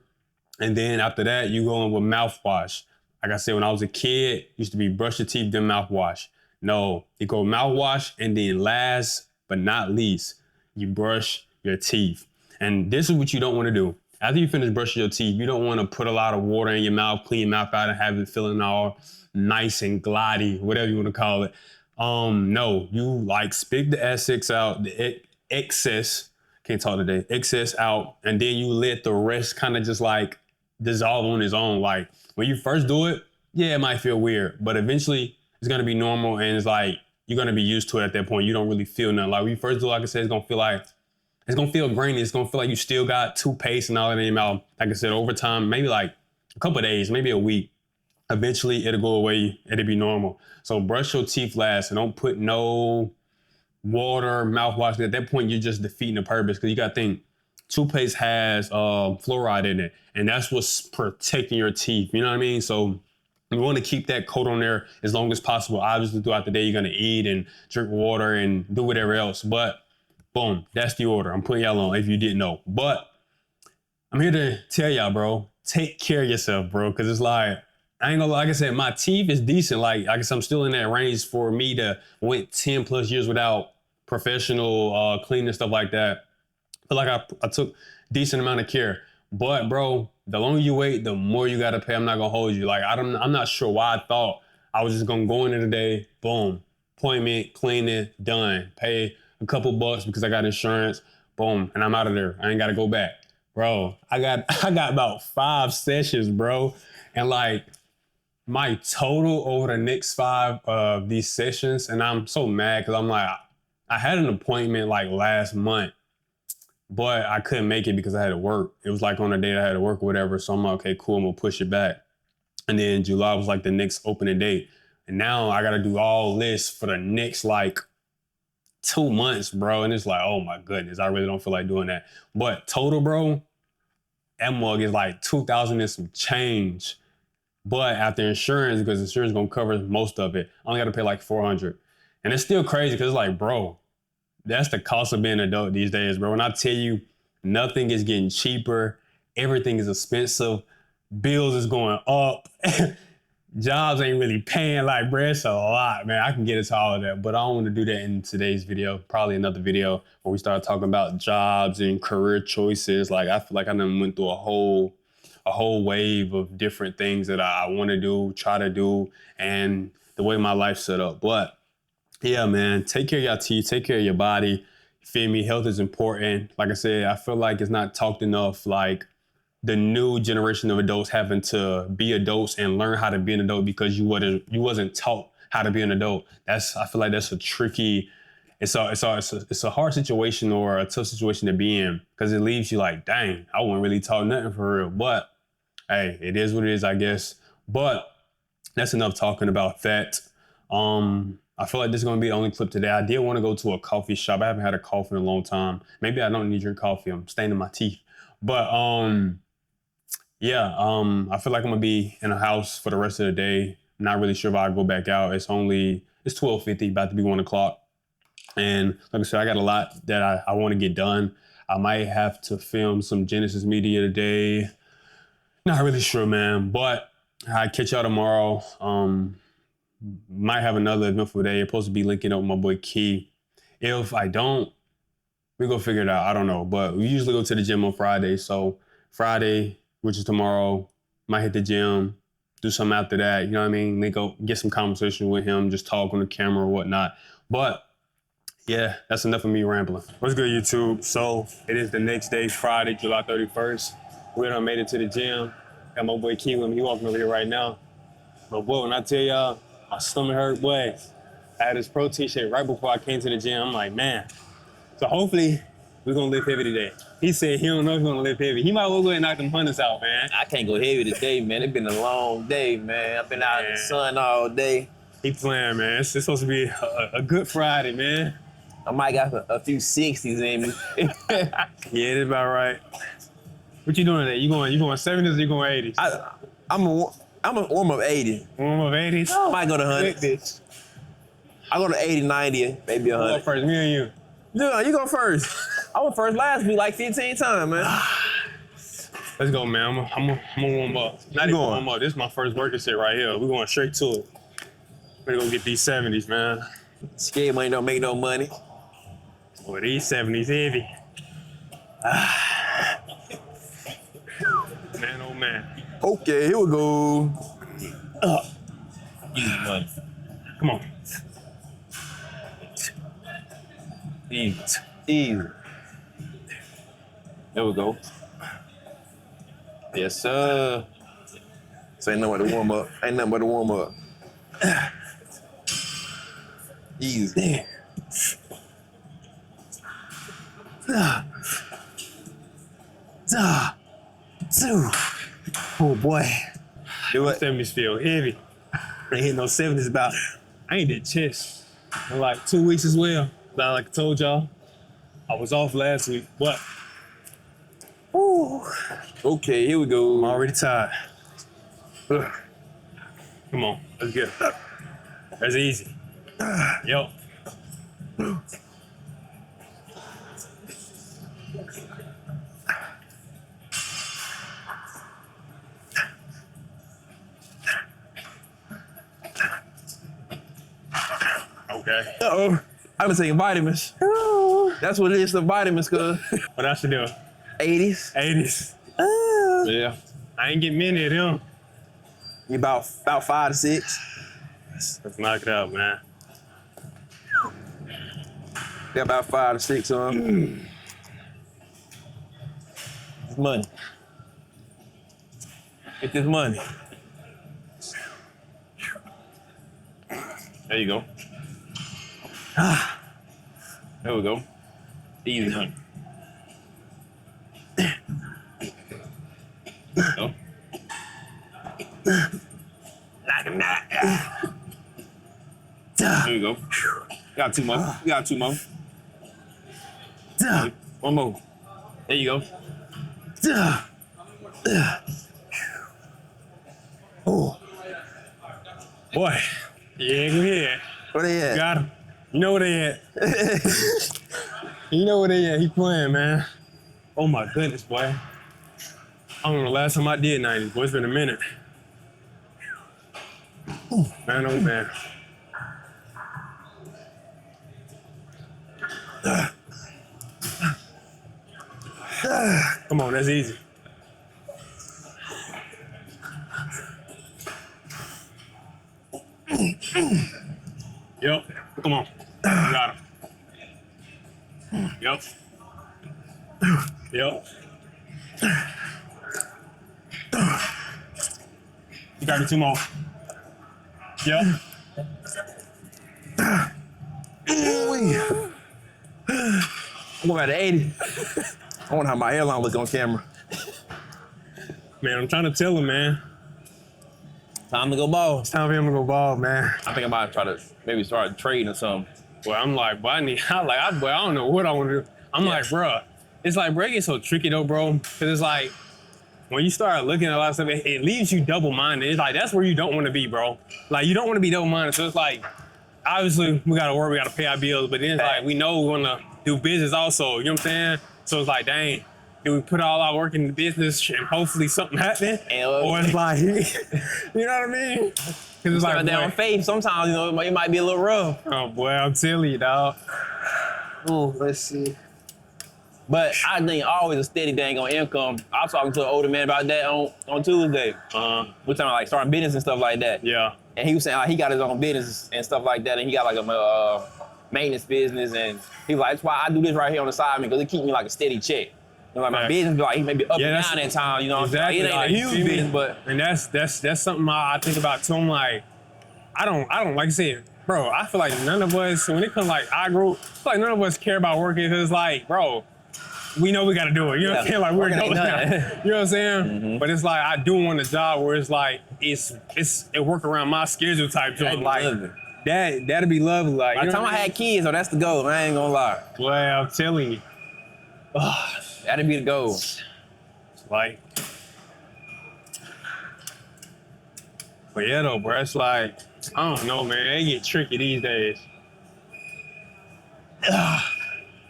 And then after that, you go in with mouthwash. Like I said, when I was a kid, used to be brush your teeth, then mouthwash. No, you go mouthwash, and then last but not least, you brush your teeth. And this is what you don't want to do. After you finish brushing your teeth, you don't want to put a lot of water in your mouth, clean your mouth out, and have it feeling all nice and glidey, whatever you want to call it. No, you like spit the excess out, the excess, can't talk today, excess out, and then you let the rest kind of just like dissolve on its own. Like when you first do it, yeah, it might feel weird, but eventually it's going to be normal, and it's like you're going to be used to it at that point. You don't really feel nothing. Like when you first do it, like I said, it's gonna feel grainy. It's gonna feel like you still got toothpaste and all that in your mouth. Like I said, over time, maybe like a couple of days, maybe a week, eventually it'll go away. It'll be normal. So brush your teeth last and don't put no water, mouthwash. At that point, you're just defeating the purpose, because you gotta think toothpaste has fluoride in it, and that's what's protecting your teeth. You know what I mean? So you want to keep that coat on there as long as possible. Obviously, throughout the day, you're gonna eat and drink water and do whatever else, but boom, that's the order. I'm putting y'all on if you didn't know. But I'm here to tell y'all, bro, take care of yourself, bro. Cause it's like, I ain't gonna, like I said, my teeth is decent. Like I guess I'm still in that range for me to went 10 plus years without professional cleaning and stuff like that. I feel like I took decent amount of care. But bro, the longer you wait, the more you gotta pay. I'm not gonna hold you. Like I'm not sure why I thought I was just gonna go in there today, boom, appointment, clean it, done, pay a couple bucks because I got insurance, boom, and I'm out of there. I ain't got to go back. Bro, I got about 5 sessions, bro. And like my total over the next 5 of these sessions, and I'm so mad because I'm like, I had an appointment like last month, but I couldn't make it because I had to work. It was like on a day I had to work or whatever. So I'm like, okay, cool, I'm gonna push it back. And then July was like the next opening date. And now I gotta do all this for the next like 2 months, bro. And it's like, oh my goodness, I really don't feel like doing that. But total, bro, that mug is like 2,000 and some change. But after insurance, because insurance gonna cover most of it, I only gotta pay like 400. And it's still crazy because it's like, bro, that's the cost of being an adult these days, bro. When I tell you nothing is getting cheaper, everything is expensive, bills is going up, jobs ain't really paying, like, bro, it's a lot, man. I can get into all of that, but I don't want to do that in today's video. Probably another video where we start talking about jobs and career choices. Like, I feel like I done went through a whole wave of different things that I want to do, try to do, and the way my life's set up. But yeah, man, take care of your teeth, take care of your body. You feel me? Health is important. Like I said, I feel like it's not talked enough. Like the new generation of adults having to be adults and learn how to be an adult because you wasn't taught how to be an adult. I feel like that's a tricky. It's a hard situation or a tough situation to be in because it leaves you like, dang, I wasn't really taught nothing for real. But hey, it is what it is, I guess. But that's enough talking about that. I feel like this is gonna be the only clip today. I did want to go to a coffee shop. I haven't had a coffee in a long time. Maybe I don't need to drink coffee. I'm staining my teeth. But yeah, I feel like I'm gonna be in a house for the rest of the day. Not really sure if I'll go back out. It's 12:50, about to be 1 o'clock. And like I said, I got a lot that I want to get done. I might have to film some Genesis Media today. Not really sure, man. But I catch y'all tomorrow. Might have another eventful day. I'm supposed to be linking up with my boy Key. If I don't, we go figure it out. I don't know. But we usually go to the gym on Friday. So Friday, which is tomorrow, might hit the gym, do something after that. You know what I mean? Link up, get some conversation with him, just talk on the camera or whatnot. But yeah, that's enough of me rambling. What's good, YouTube? So it is the next day, Friday, July 31st. We done made it to the gym. Got my boy Key with me. He walking over here right now. But boy, when I tell y'all, my stomach hurt, boy. I had this protein shake right before I came to the gym. I'm like, man. So hopefully, we're gonna lift heavy today. He said he don't know if he's gonna lift heavy. He might well go ahead and knock them hunters out, man. I can't go heavy today, man. It's been a long day, man. I've been out in the sun all day. He playing, man. It's supposed to be a good Friday, man. I might got a few 60s in me. Yeah, it's about right. What you doing today? You going 70s or you going 80s? I'm a warm up 80. Warm up 80s? I might go to 100. I go to 80, 90, maybe 100. Go first, me and you. Dude, you go first. I went first last week like 15 times, man. Let's go, man. I'm gonna warm up. Not even warm up. This is my first working set right here. We're going straight to it. We're gonna get these 70s, man. Scared money don't make no money. Boy, these 70s heavy. Man, oh man. Okay, here we go. Easy money. Come on. Easy. There we go. Yes, sir. This ain't nothing but a warm up. Ain't nothing but a warm up. Easy. Oh boy. Do it. 70s feel heavy. I ain't hit no 70s about. I ain't did chest in like 2 weeks as well. Like I told y'all, I was off last week, but Okay, here we go. I'm already tired. Come on, let's get it. That's easy. Yo. Okay. Uh-oh. I've been taking vitamins. That's what it is, the vitamins, cuz. What I should do? 80s. 80s. Yeah. I ain't get many of them. You about 5 to 6. Let's knock it out, man. Yeah, about 5 to 6 on. It's money. Get this money. There you go. There we go. Easy, honey. Knock him out. There you go. Got two more. You got two more. One more. There you go. Oh. Boy. Yeah, go ahead. Where they at? Got him. You know where they at. You know where they at. He playing, man. Oh my goodness, boy. I don't know the last time I did 90s, boy. It's been a minute. Man, oh man. Come on, that's easy. Yep, come on. You got him. Yep. Yep. You got me two more. Yep. I'm going at 80. I wonder how my hairline look on camera. Man, I'm trying to tell him, man. Time to go ball. It's time for him to go ball, man. I think I might try to maybe start trading or something. Boy, I'm like, boy, I don't know what I want to do. I'm like, bruh, it's like, bro, it gets so tricky though, bro. Cause it's like, when you start looking at a lot of stuff, it leaves you double-minded. It's like, that's where you don't want to be, bro. Like, you don't want to be double-minded. So it's like, obviously, we got to work, we got to pay our bills, but then it's like, we know we're going to do business also, you know what I'm saying? So it's like, dang, do we put all our work in the business and hopefully something happen? Or it's like, you know what I mean? Cause it's like, down boy, faith, sometimes, you know, it might be a little rough. oh boy, I'm telling you, dog. Ooh, let's see. But I think always a steady dang on income. I was talking to an older man about that on Tuesday. We're talking about like starting business and stuff like that. Yeah. And he was saying like he got his own business and stuff like that, and he got like a maintenance business, and he was like, that's why I do this right here on the side because it keeps me like a steady check. You know, like my Right. business, like he may be up Yeah, and that's- down at times. You know, Exactly. Like, it ain't a huge see me? business, but and that's something I think about too. I'm like, I don't like I said, bro. I feel like none of us, when it comes like our group, I feel like none of us care about working because it's like, bro, we know we got to do it. You know what I'm Yeah. saying? Like we're Working ain't adults done. now. You know what I'm saying? But it's like I do want a job where it's like it work around my schedule type job. That'd be Like lovely. that'd be lovely. Like by you the know time what I had kids, that's the goal. I ain't gonna lie. Well, I'm telling you, That'd be the goal. like. But yeah, though, bro, it's like, I don't know, man. They get tricky these days.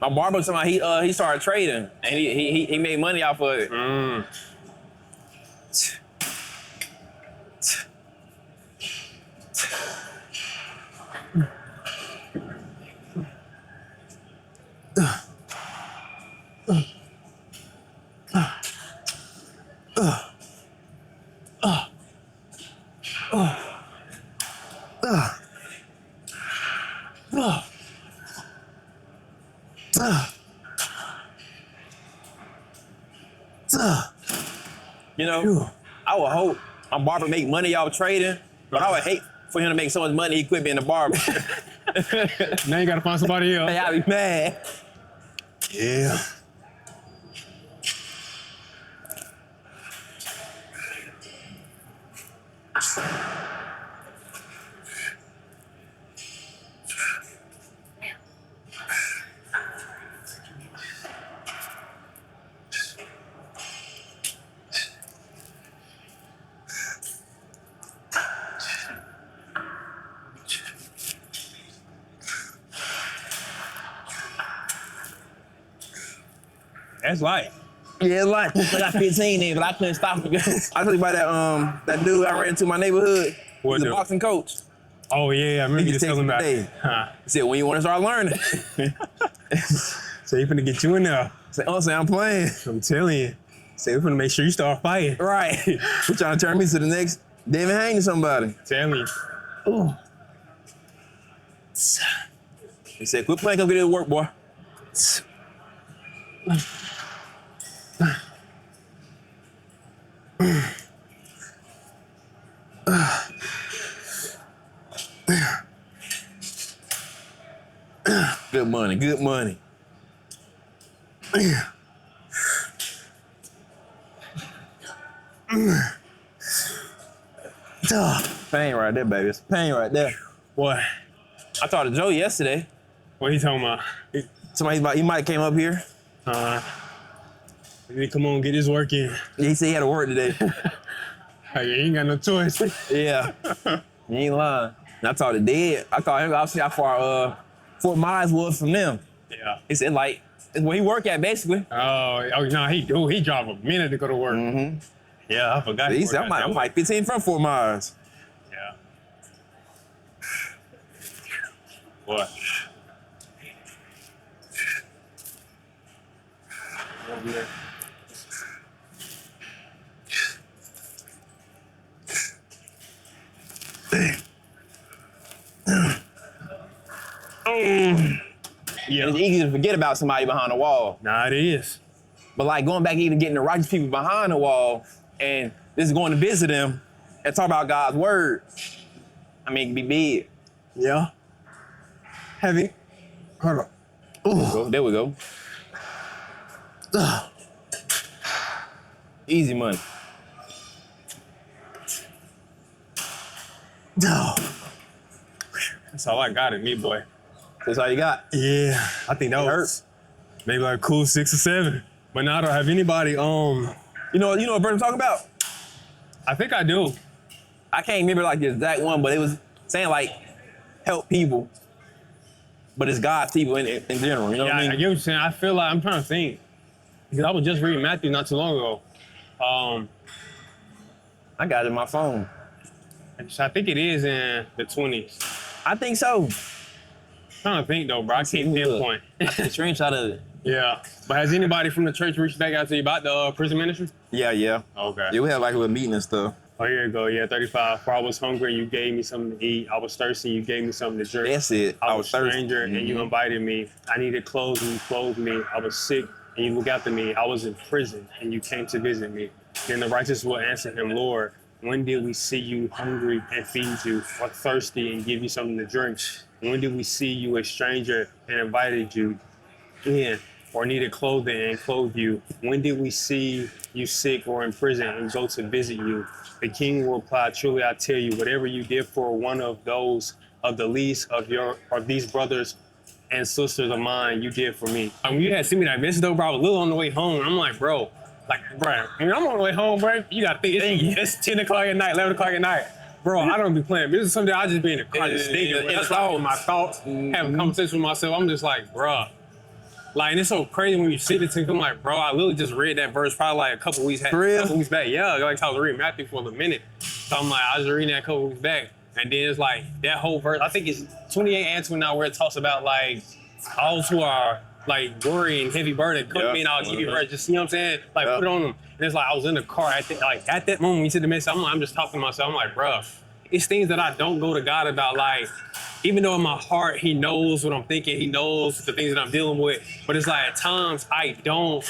My barber told me he started trading and he made money off of it. You know, I would hope my barber make money off trading, but I would hate for him to make so much money he quit being a barber. Now you gotta find somebody else. Hey, I'd be mad. Yeah. That's life. Yeah, it's like I got 15 in, but I couldn't stop him. I told you about that dude I ran into my neighborhood. What He's a dude? boxing coach. Oh yeah, I remember He you just just telling texted about me it. Huh. He said, when you want to start learning? So you finna get you in there. I said, oh, say I'm playing. I'm telling you. So we finna make sure you start fighting. Right. We're trying to turn me to the next David Haney somebody. Telling you. He said, quit playing, come get it to work, boy. Good money, good money. Pain right there, baby. It's pain right there. What? I talked to Joe yesterday. What he talking about? He might have came up here. Come on, get this work in. He said he had to work today. Hey, you ain't got no choice. Yeah. You ain't lying. And I talked to Dad. I called him. I'll see how far Fort Myers was from them. Yeah. He said, like, it's where he work at, basically. Oh no, he drive a minute to go to work. Mm-hmm. Yeah, I forgot. He said, I'm like 15 from Fort Myers. Yeah. What? Yeah. It's easy to forget about somebody behind the wall. Nah, it is. But like going back even getting the righteous people behind the wall and just going to visit them and talk about God's word. I mean, it can be big. Yeah. Heavy. Hold on. Ooh. There we go. Easy money. That's all I got in me, boy. That's all you got. Yeah, I think that It was maybe like a cool 6 or 7. But now I don't have anybody. You know what verse I'm talking about? I think I do. I can't remember like the exact one, but it was saying like help people. But it's God's people in general, you know what I I mean? get what you're saying. I feel like I'm trying to think. Because I was just reading Matthew not too long ago. I got it in my phone. So I think it is in the 20s. I think so. Trying to think though, bro. I can't pinpoint. The screenshot of it. Yeah. But has anybody from the church reached back out to you about the prison ministry? Yeah. Okay. Yeah, we had like a little meeting and stuff. Oh, here you go. Yeah, 35. For I was hungry, you gave me something to eat. I was thirsty, you gave me something to drink. That's it. I was a thirsty. stranger, and you invited me. I needed clothes, and you clothed me. I was sick, and you looked after me. I was in prison, and you came to visit me. Then the righteous will answer him, Lord, when did we see you hungry and feed you, or thirsty and give you something to drink? When did we see you a stranger and invited you in, or needed clothing and clothed you? When did we see you sick or in prison and go to visit you? The king will reply, truly I tell you, whatever you did for one of those of the least of these brothers and sisters of mine, you did for me. When you had sent me that message though, bro, I was a little on the way home. I'm like, bro, I'm on the way home, bro. You gotta think, it's 10 o'clock at night, 11 o'clock at night. Bro, I don't be playing. This is something I just be in the car just thinking. It's all my thoughts, having a conversation with myself. I'm just like, bro. Like, and it's so crazy when you sit and think, I'm like, bro, I literally just read that verse probably like a couple weeks back. Yeah, like I was reading Matthew for a minute. So I'm like, I was reading that a couple weeks back. And then it's like, that whole verse, I think it's 28 and 29 where it talks about like, all who are like worry and heavy burden, come to me and I'll give you rest. Just, you know what I'm saying? Like, put it on them. And it's like, I was in the car at that moment when you said the message, I'm just talking to myself. I'm like, bro, it's things that I don't go to God about, like, even though in my heart, he knows what I'm thinking, he knows the things that I'm dealing with, but it's like at times I don't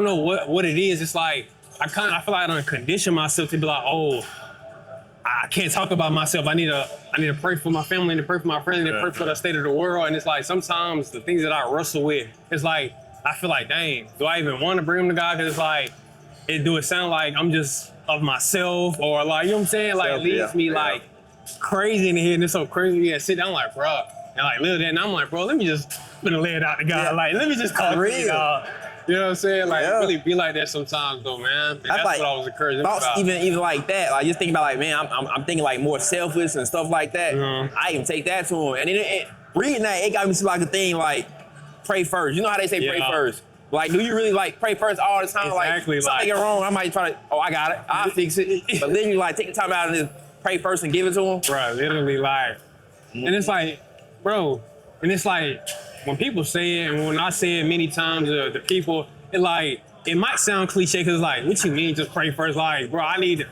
know what it is. It's like, I feel like I don't condition myself to be like, oh, I can't talk about myself. I need to pray for my family, and to pray for my friends, and to pray for the state of the world. And it's like, sometimes the things that I wrestle with, it's like, I feel like, dang, do I even want to bring them to God? Cause it's like, do it sound like I'm just of myself, or like, you know what I'm saying? Like, it leaves me like crazy in here, and it's so crazy. Yeah, sit down like, bro, and like live that, and I'm like, bro, let me just lay it out to God. Like, let me just talk to you, dog. You know what I'm saying? Like, really be like that sometimes, though, man. And that's what I was encouraging about. Even like that, like just thinking about like, man, I'm thinking like more selfish and stuff like that. Mm-hmm. I even take that to him, and reading that, it got me to like a thing like, pray first. You know how they say pray first? Like, do you really like pray first all the time? Exactly. Like, something wrong, I might try to, I got it, I'll fix it. But then you like take the time out and just pray first and give it to him. Bro, literally, like, and it's like, bro, and it's like, when people say it, and when I say it many times to the people, it might sound cliche, because like, what you mean just pray first? Like, bro, I need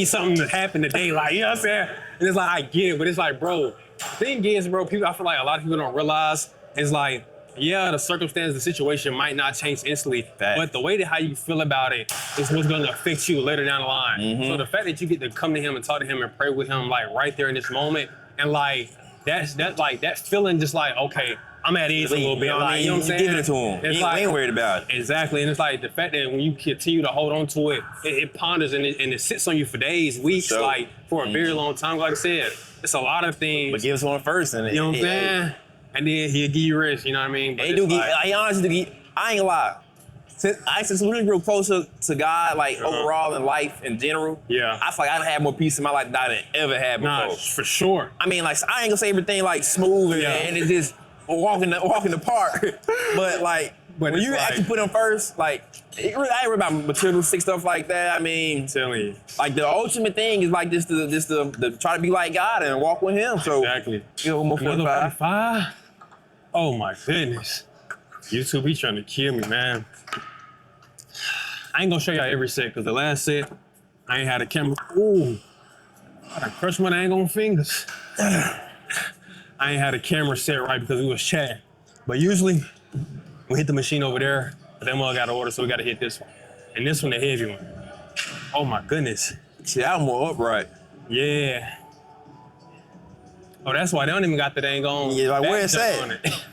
something to happen today, like, you know what I'm saying? And it's like, I get it, but it's like, bro, the thing is, bro, I feel like a lot of people don't realize, it's like, yeah, the circumstance, the situation might not change instantly, but the way that how you feel about it is what's gonna affect you later down the line. So the fact that you get to come to him and talk to him and pray with him, like right there in this moment, and like that feeling, just like, okay, I'm at ease a little bit. Like, you know what I'm saying? Giving it to him. It's We like, ain't worried about it. exactly, and it's like the fact that when you continue to hold on to it, it ponders and it sits on you for days, weeks, Sure. like for a very long time. Like I said, it's a lot of things. But give us one first, and you know what I'm saying? And then he'll give you rest. You know what I mean? But They it's do get. like, I honestly, I ain't gonna lie. Since we grew closer to God, like overall in life in general, Yeah. I feel like I've had more peace in my life than I ever had before. nah, for sure. I mean, like I ain't gonna say everything like smooth and, Yeah. and it's just walking the park, but like But when it's you like- actually put them first, like I ain't worried about materialistic stuff like that. I mean, I'm telling you. like the ultimate thing is like just to try to be like God and walk with Him. So Exactly. you know, more Another 45. 45? Oh my goodness. YouTube, he trying to kill me, man. I ain't gonna show y'all every set, because the last set, I ain't had a camera. Ooh. I done crushed my dang on fingers. I ain't had a camera set right because we was chatting. But usually, we hit the machine over there, but that mother got an order, so we gotta hit this one. And this one, the heavy one. Oh my goodness. See, I'm more upright. Yeah. Oh, that's why they don't even got the dang on. Yeah, like, where back it's jump at? on it.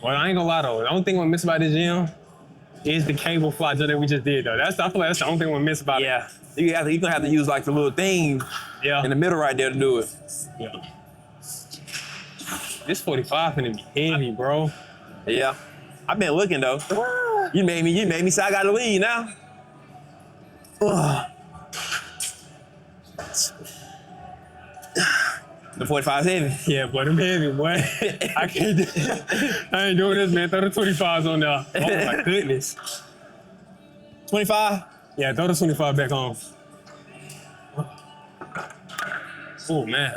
Well, I ain't gonna lie though. The only thing we miss about this gym is the cable fly jump that we just did though. I feel like that's the only thing we miss about Yeah, you're gonna have to use like the little thing it. Yeah. in the middle right there to do it. Yeah. This 45 finna be heavy, bro. Yeah, I've been looking though. You made me say I gotta leave now. Ugh. The 45's heavy. Yeah, boy, them heavy, boy. I can't do I ain't doing this, man. Throw the 25s on there. Oh my goodness. 25? Yeah, throw the 25 back on. Oh man.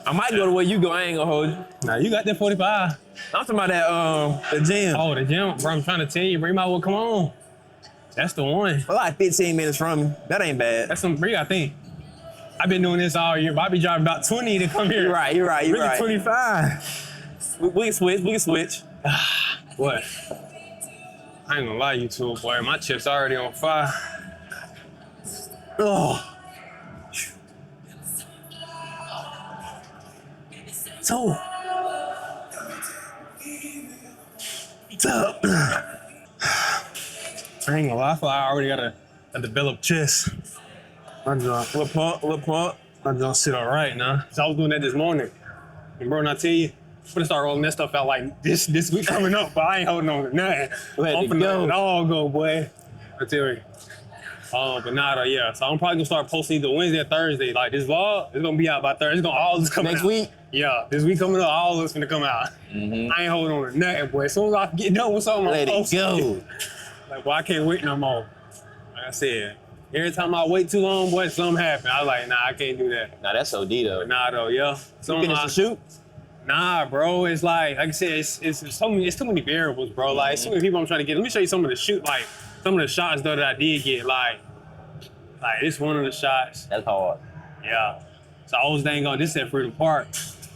I might go the way you go. I ain't gonna hold you. Now you got that 45. I'm talking about that the gym. Oh, the gym, bro. I'm trying to tell you, bro. You might well come on. That's the one. We're like 15 minutes from me. That ain't bad. That's some free, I think. I've been doing this all year, but I be driving about 20 to come here. You're right. You're Really right. 25. We can switch. What? I ain't gonna lie, you two, boy. My chip's already on fire. Oh. So. What's up? I ain't gonna lie, I feel like I already got a developed chest. My jaw, Little pump. my jaw sit all right now. So I was doing that this morning. And bro, when I tell you, I'm gonna start rolling that stuff out like this week coming up, but I ain't holding on to nothing. Let I'm it finna go. let it all go, boy. I tell you. But nah, yeah. So I'm probably gonna start posting either Wednesday or Thursday. Like this vlog, it's gonna be out by Thursday. It's gonna all just come Next out. week? Yeah, this week coming up, all of it's gonna come out. I ain't holding on to nothing, boy. As soon as I get done with something, I'm Let it posting go. Like, boy, I can't wait no more. Like I said, every time I wait too long, boy, something happen. I was like, nah, I can't do that. Nah, that's OD though. Nah, though, yeah. You finish the shoot? Nah, bro. It's like I said, it's too many variables, bro. Like, it's too many people I'm trying to get. Let me show you some of the shoot, like some of the shots though that I did get. Like this one of the shots. That's hard. Yeah. So I was dang on this at Freedom Park.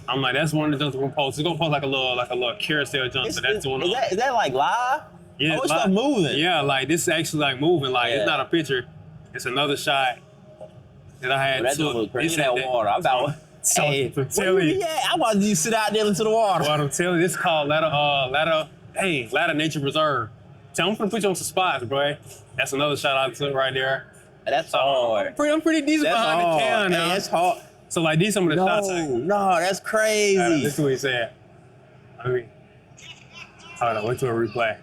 I'm like, that's one of the jumps we're gonna post. It's gonna post like a little carousel jump. So that's one. Is that like live? Yeah, Oh, it's like- stuff moving. Yeah, like this is actually like moving. Like Yeah. it's not a picture. It's another shot that I had. That took. don't look crazy. It's In that at water. I'm about. So, Hey, to where tell you you. be at? I'm about to sit out there into the water. What I'm telling you, this is called Ladder Nature Preserve. Tell I'm gonna put you on some spots, bro. That's another shot I took right there. That's So hard. I'm pretty decent That's behind hard. the camera now. Hey, that's hard. So like these some of the shots. No, that's crazy. This is what he said. I mean, hold on, wait till a replay.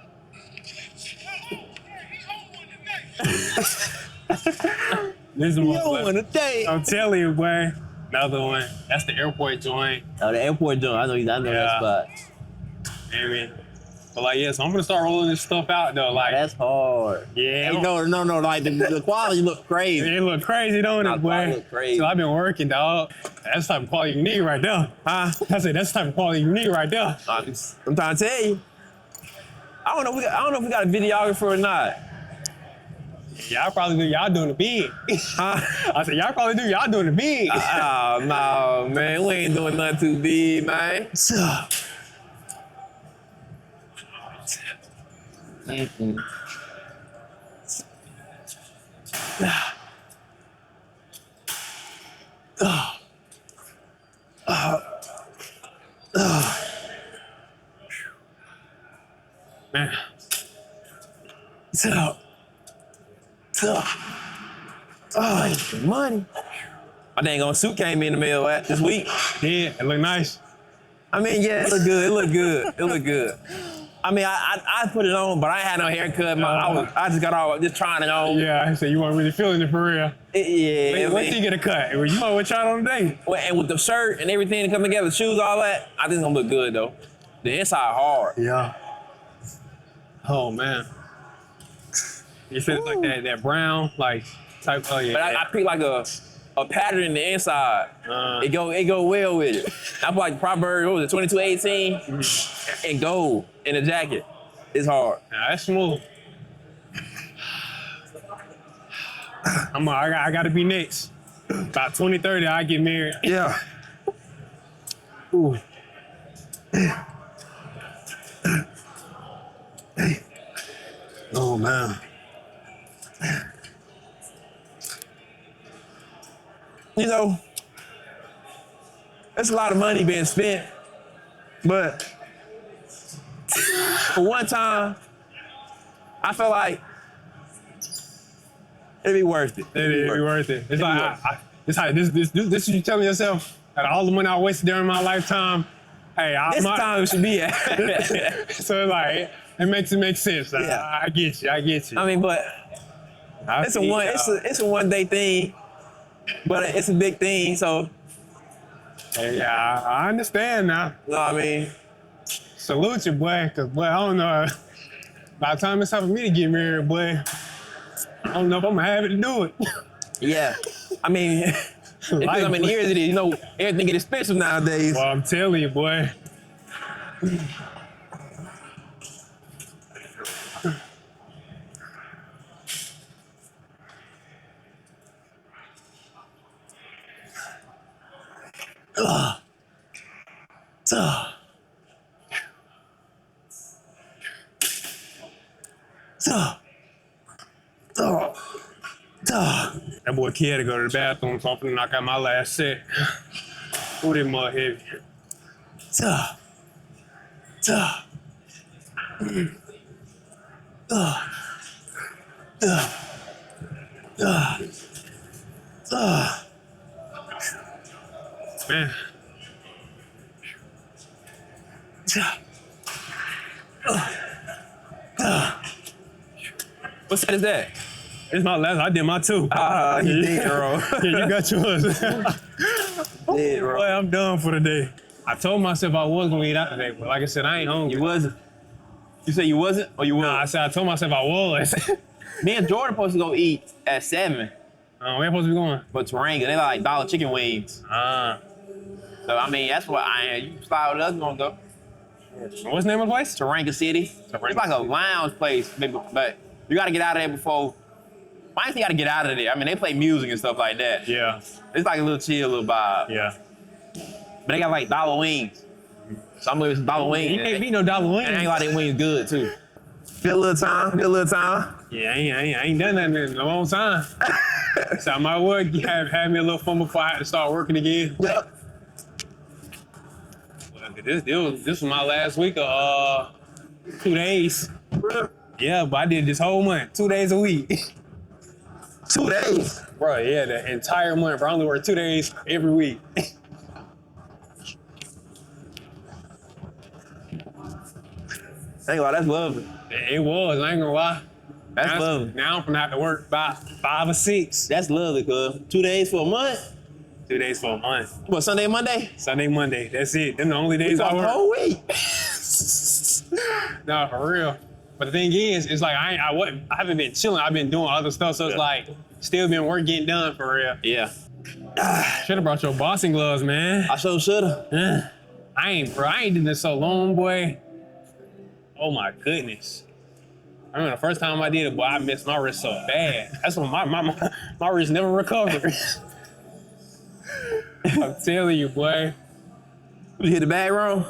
This is You one. don't want to date. I'm telling you, boy. Another one. That's the airport joint. Oh, the airport joint. I know Yeah. that spot. Maybe. But like, yeah, so I'm gonna start rolling this stuff out though. Like, That's hard. yeah. Hey, no. Like the quality look crazy. It look crazy, don't Nah, it, quality boy? look crazy. So I've been working, dog. That's the type of quality you need right there. Huh? I said that's the type of quality you need right there. I'm trying to tell you. I don't know if we got a videographer or not. Y'all probably do. Y'all doing the big. Huh? I said y'all probably do. Y'all doing the big. Oh, no, man. We ain't doing nothing too big, man. Mm-mm. Money. My dang on suit came in the mail this week. Yeah, it look nice. I mean, yeah, it looked good. It looked good. It looked good. I mean, I put it on, but I ain't had no haircut. I just got all just trying it on. Yeah, I said you weren't really feeling it for real. Yeah. Wait, once you get a cut, you might want to try it on today. And with the shirt and everything to come together, the shoes, all that, I think it's gonna look good though. The inside hard. Yeah. Oh man. You said it's like that brown like type. Oh yeah. But I picked like a pattern in the inside. It go well with it. I put like Proverbs, what was it, 2218 and gold in the jacket. It's hard. Nah, that's smooth. I gotta be next. About 2030, I get married. Yeah. Ooh. Oh man. You know, there's a lot of money being spent, but for one time, I feel like it'd be worth it. It'd be worth it. It's like worth this you telling yourself that all the money I wasted during my lifetime. Hey, This time it should be at. So it's like it makes sense. Yeah. I get you. I mean, but it's a one day thing, but it's a big thing. So Yeah, I understand now. you know what I mean? Salute you, boy. Cause boy, I don't know. By the time it's time for me to get married, boy, I don't know if I'm gonna have it to do it. Yeah. I mean, it depends how many years it is. You know, everything get expensive nowadays. Well, I'm telling you, boy. That boy Kid had to go to the bathroom, so I'm finna knock out my last set. Ooh, that mud heavy. Man. What set is that? It's my last. I did my two. You did, bro. Yeah, you got yours. Did, bro. Boy, I'm done for the day. I told myself I was gonna eat out today, but like I said, I ain't hungry. You wasn't? You said you wasn't, or you Nah, I was? said I told myself I was. Me and Jordan supposed to go eat at 7, Where you supposed to be going? but Taranga, they like dollar chicken wings. So I mean, that's what I am. You slide with us, we gonna go. What's the name of the place? Taranga City. Taranga It's like a lounge place, but you gotta get out of there before. I think you gotta get out of there. I mean, they play music and stuff like that. Yeah, It's like a little chill, little vibe. yeah. But they got like dollar wings. So I'm looking for dollar wings. You can't beat no dollar wings. And I ain't like their wings good too. Good little time. Yeah, I ain't done that in a long time. So I might well have me a little fun before I had to start working again. Yep. This was my last week of 2 days. Yeah, but I did this whole month, 2 days a week. 2 days. Bro, yeah, the entire month. Bro, I only work 2 days every week. Ain't lie, that's lovely. It was, I ain't gonna lie. That's lovely. Now I'm gonna have to work about 5 or 6. That's lovely, cuz. 2 days for a month? 2 days for a month. What, Sunday, Monday? Sunday, Monday. That's it. Them the only We days I talking the work. whole week. Nah, for real. But the thing is, it's like I haven't been chilling. I've been doing other stuff, so it's like still been work getting done for real. Yeah. Should have brought your boxing gloves, man. I sure shoulda. I ain't did this so long, boy. Oh my goodness. I remember the first time I did it, boy, I missed my wrist so bad. That's when my wrist never recovered. I'm telling you, boy. You hit the bag wrong?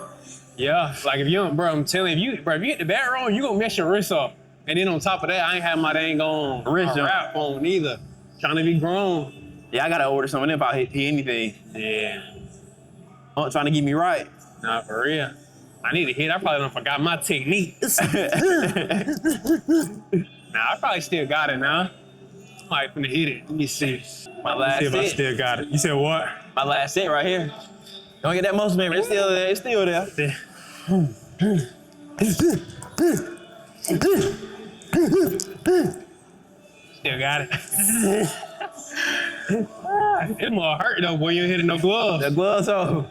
Yeah, like if you don't, bro, I'm telling you, if you hit the bat wrong, you gonna mess your wrist up. And then on top of that, I ain't have my dang on Wrist jump. rap on either. Trying to be grown. Yeah, I gotta order something if I hit anything. Yeah, Trying to get me right. nah, for real. I need to hit. I probably done forgot my technique. Nah, I probably still got it now. might finna hit it. Let me see. My Let's last see if I set. still got it. You said what? My last set right here. Don't get that muscle memory. It's still there. It's still there. Still got it. It more hurt though, boy. You ain't hitting no gloves. The gloves off.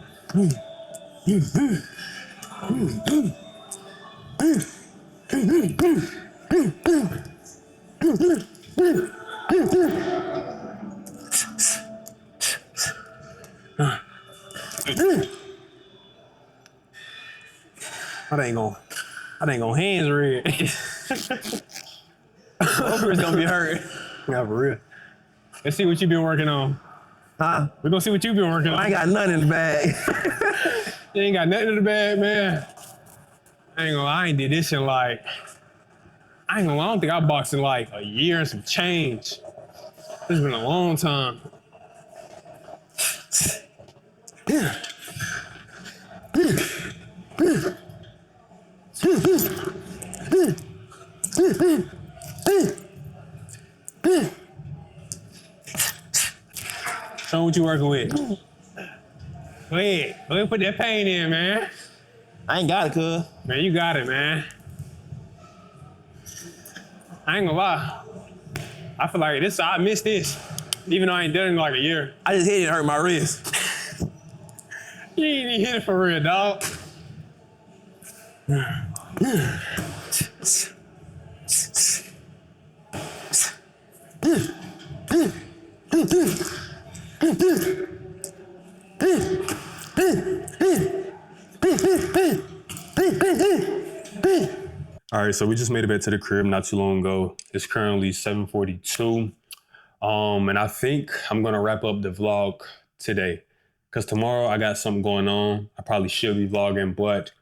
That ain't gonna hands red. It's gonna be hurt. Yeah, for real. Let's see what you been working on. Huh? We're gonna see what you been working on. I ain't got nothing in the bag. You ain't got nothing in the bag, man. I ain't gonna lie, I ain't did this in like, I don't think I boxed in like a year and some change. It's been a long time. Show 'em what you working with. Go ahead, put that pain in, man. I ain't got it, cuz. Man, you got it, man. I ain't gonna lie. I feel like I missed this. Even though I ain't done it in like a year. I just hit it and hurt my wrist. You ain't even hit it for real, dog. All right, so we just made it back to the crib not too long ago. It's currently 7:42. And I think I'm gonna wrap up the vlog today. Cause tomorrow I got something going on. I probably should be vlogging, but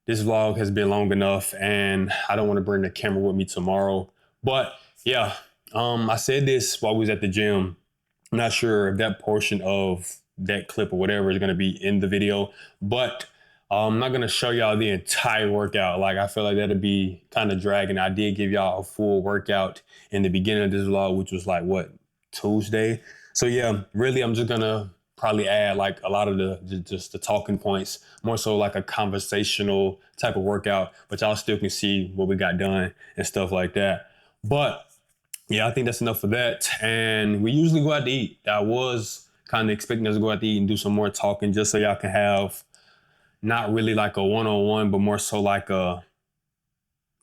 this vlog has been long enough and I don't want to bring the camera with me tomorrow. But yeah, I said this while we was at the gym. I'm not sure if that portion of that clip or whatever is gonna be in the video, but I'm not gonna show y'all the entire workout. Like, I feel like that'd be kind of dragging. I did give y'all a full workout in the beginning of this vlog, which was like, what, Tuesday? So yeah, really, I'm just gonna probably add like a lot of just the talking points, more so like a conversational type of workout, but y'all still can see what we got done and stuff like that. But yeah, I think that's enough for that. And we usually go out to eat. I was kind of expecting us to go out to eat and do some more talking just so y'all can have not really like a one-on-one, but more so like a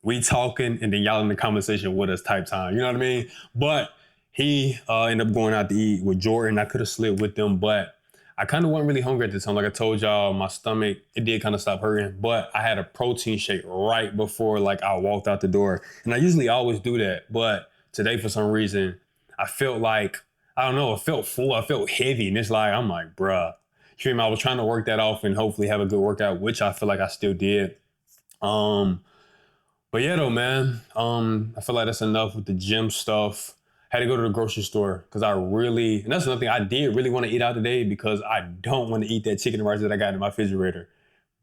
we talking and then y'all in the conversation with us type time. You know what I mean? But he ended up going out to eat with Jordan. I could have slid with them, but I kind of wasn't really hungry at the time. Like I told y'all, my stomach, it did kind of stop hurting, but I had a protein shake right before like I walked out the door. And I usually always do that. But today, for some reason, I felt like, I don't know, it felt full. I felt heavy. And it's like, I'm like, bruh. You feel me? I was trying to work that off and hopefully have a good workout, which I feel like I still did. But yeah, though, man, I feel like that's enough with the gym stuff. Had to go to the grocery store because and that's another thing, I did really want to eat out today because I don't want to eat that chicken and rice that I got in my refrigerator.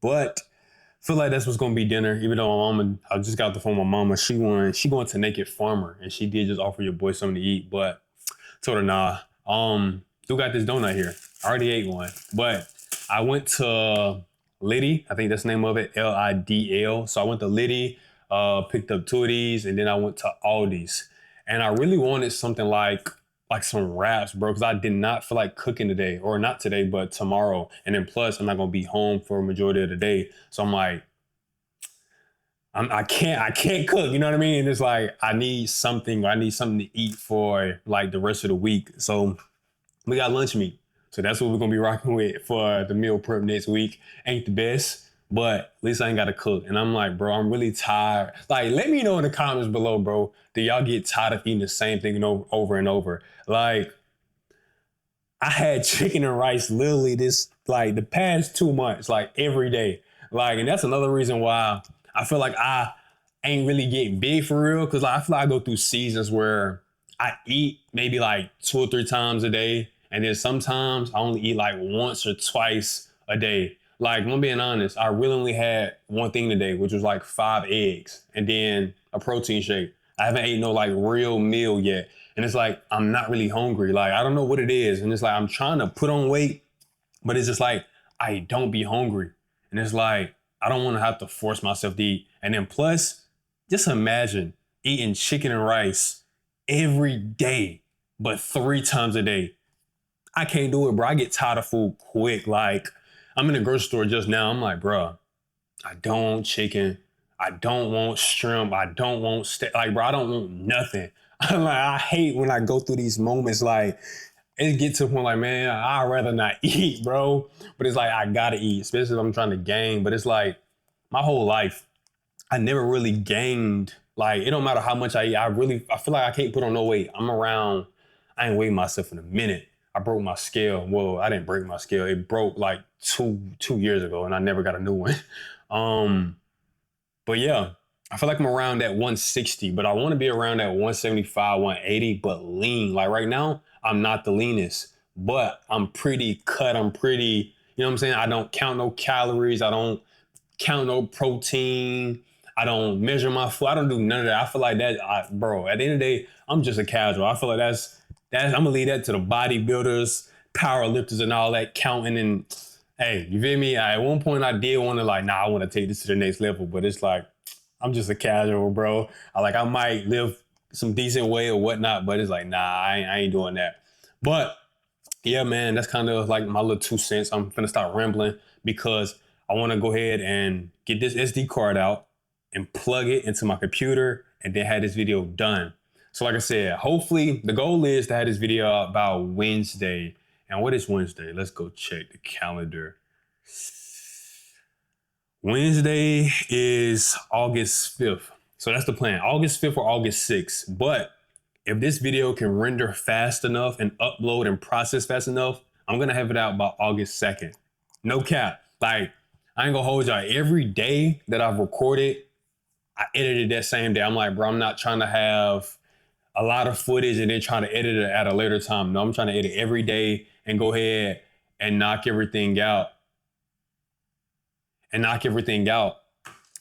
But I feel like that's what's going to be dinner, even though I just got off the phone with my mama. She going to Naked Farmer and she did just offer your boy something to eat, but I told her, nah. Still got this donut here. I already ate one, but I went to Liddy. I think that's the name of it, Lidl. So I went to Liddy, picked up two of these, and then I went to Aldi's. And I really wanted something like some wraps, bro, because I did not feel like cooking today, or not today, but tomorrow. And then plus, I'm not gonna be home for a majority of the day. So I'm like, I can't cook, you know what I mean? And it's like, I need something to eat for like the rest of the week. So we got lunch meat. So that's what we're gonna be rocking with for the meal prep next week. Ain't the best, but at least I ain't gotta cook. And I'm like, bro, I'm really tired. Like, let me know in the comments below, bro, do y'all get tired of eating the same thing over and over? Like, I had chicken and rice literally the past 2 months, like every day. Like, and that's another reason why I feel like I ain't really getting big for real. Cause I feel like I go through seasons where I eat maybe like 2 or 3 times a day. And then sometimes I only eat like once or twice a day. Like, I'm being honest, I really only had one thing today, which was like 5 eggs and then a protein shake. I haven't ate no like real meal yet. And it's like, I'm not really hungry. Like, I don't know what it is. And it's like, I'm trying to put on weight, but it's just like, I don't be hungry. And it's like, I don't want to have to force myself to eat. And then plus, just imagine eating chicken and rice every day, but 3 times a day. I can't do it, bro. I get tired of food quick. Like, I'm in the grocery store just now. I'm like, bro, I don't want chicken. I don't want shrimp. I don't want steak. Like, bro, I don't want nothing. I'm like, I hate when I go through these moments. Like, it gets to the point like, man, I'd rather not eat, bro. But it's like, I gotta eat, especially if I'm trying to gain. But it's like, my whole life, I never really gained. Like, it don't matter how much I eat. I feel like I can't put on no weight. I ain't weighed myself in a minute. I broke my scale. Well, I didn't break my scale. It broke like two years ago, and I never got a new one. But yeah, I feel like I'm around that 160, but I want to be around that 175, 180, but lean. Like right now, I'm not the leanest, but I'm pretty cut. I'm pretty, you know what I'm saying? I don't count no calories. I don't count no protein. I don't measure my food. I don't do none of that. I feel like that, bro, at the end of the day, I'm just a casual. I feel like that's I'm gonna leave that to the bodybuilders, power lifters and all that counting. And hey, you feel me? At one point I did want to like, nah, I want to take this to the next level, but it's like, I'm just a casual, bro. I might live some decent way or whatnot, but it's like, nah, I ain't doing that. But yeah, man, that's kind of like my little 2 cents. I'm finna start rambling because I want to go ahead and get this SD card out and plug it into my computer and then have this video done. So like I said, hopefully the goal is to have this video out by Wednesday. And what is Wednesday? Let's go check the calendar. Wednesday is August 5th. So that's the plan, August 5th or August 6th. But if this video can render fast enough and upload and process fast enough, I'm gonna have it out by August 2nd. No cap. Like, I ain't gonna hold y'all. Every day that I've recorded, I edited that same day. I'm like, bro, I'm not trying to have a lot of footage and then trying to edit it at a later time. No, I'm trying to edit every day and go ahead and knock everything out.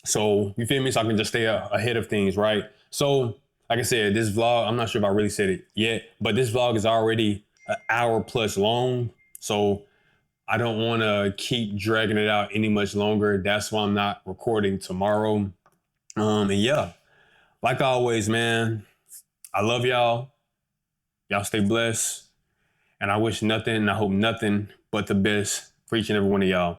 So you feel me? So I can just stay ahead of things, right? So like I said, this vlog, I'm not sure if I really said it yet, but this vlog is already an hour plus long. So I don't want to keep dragging it out any much longer. That's why I'm not recording tomorrow. And yeah, like always, man, I love y'all. Y'all stay blessed. And I wish nothing, and I hope nothing but the best for each and every one of y'all.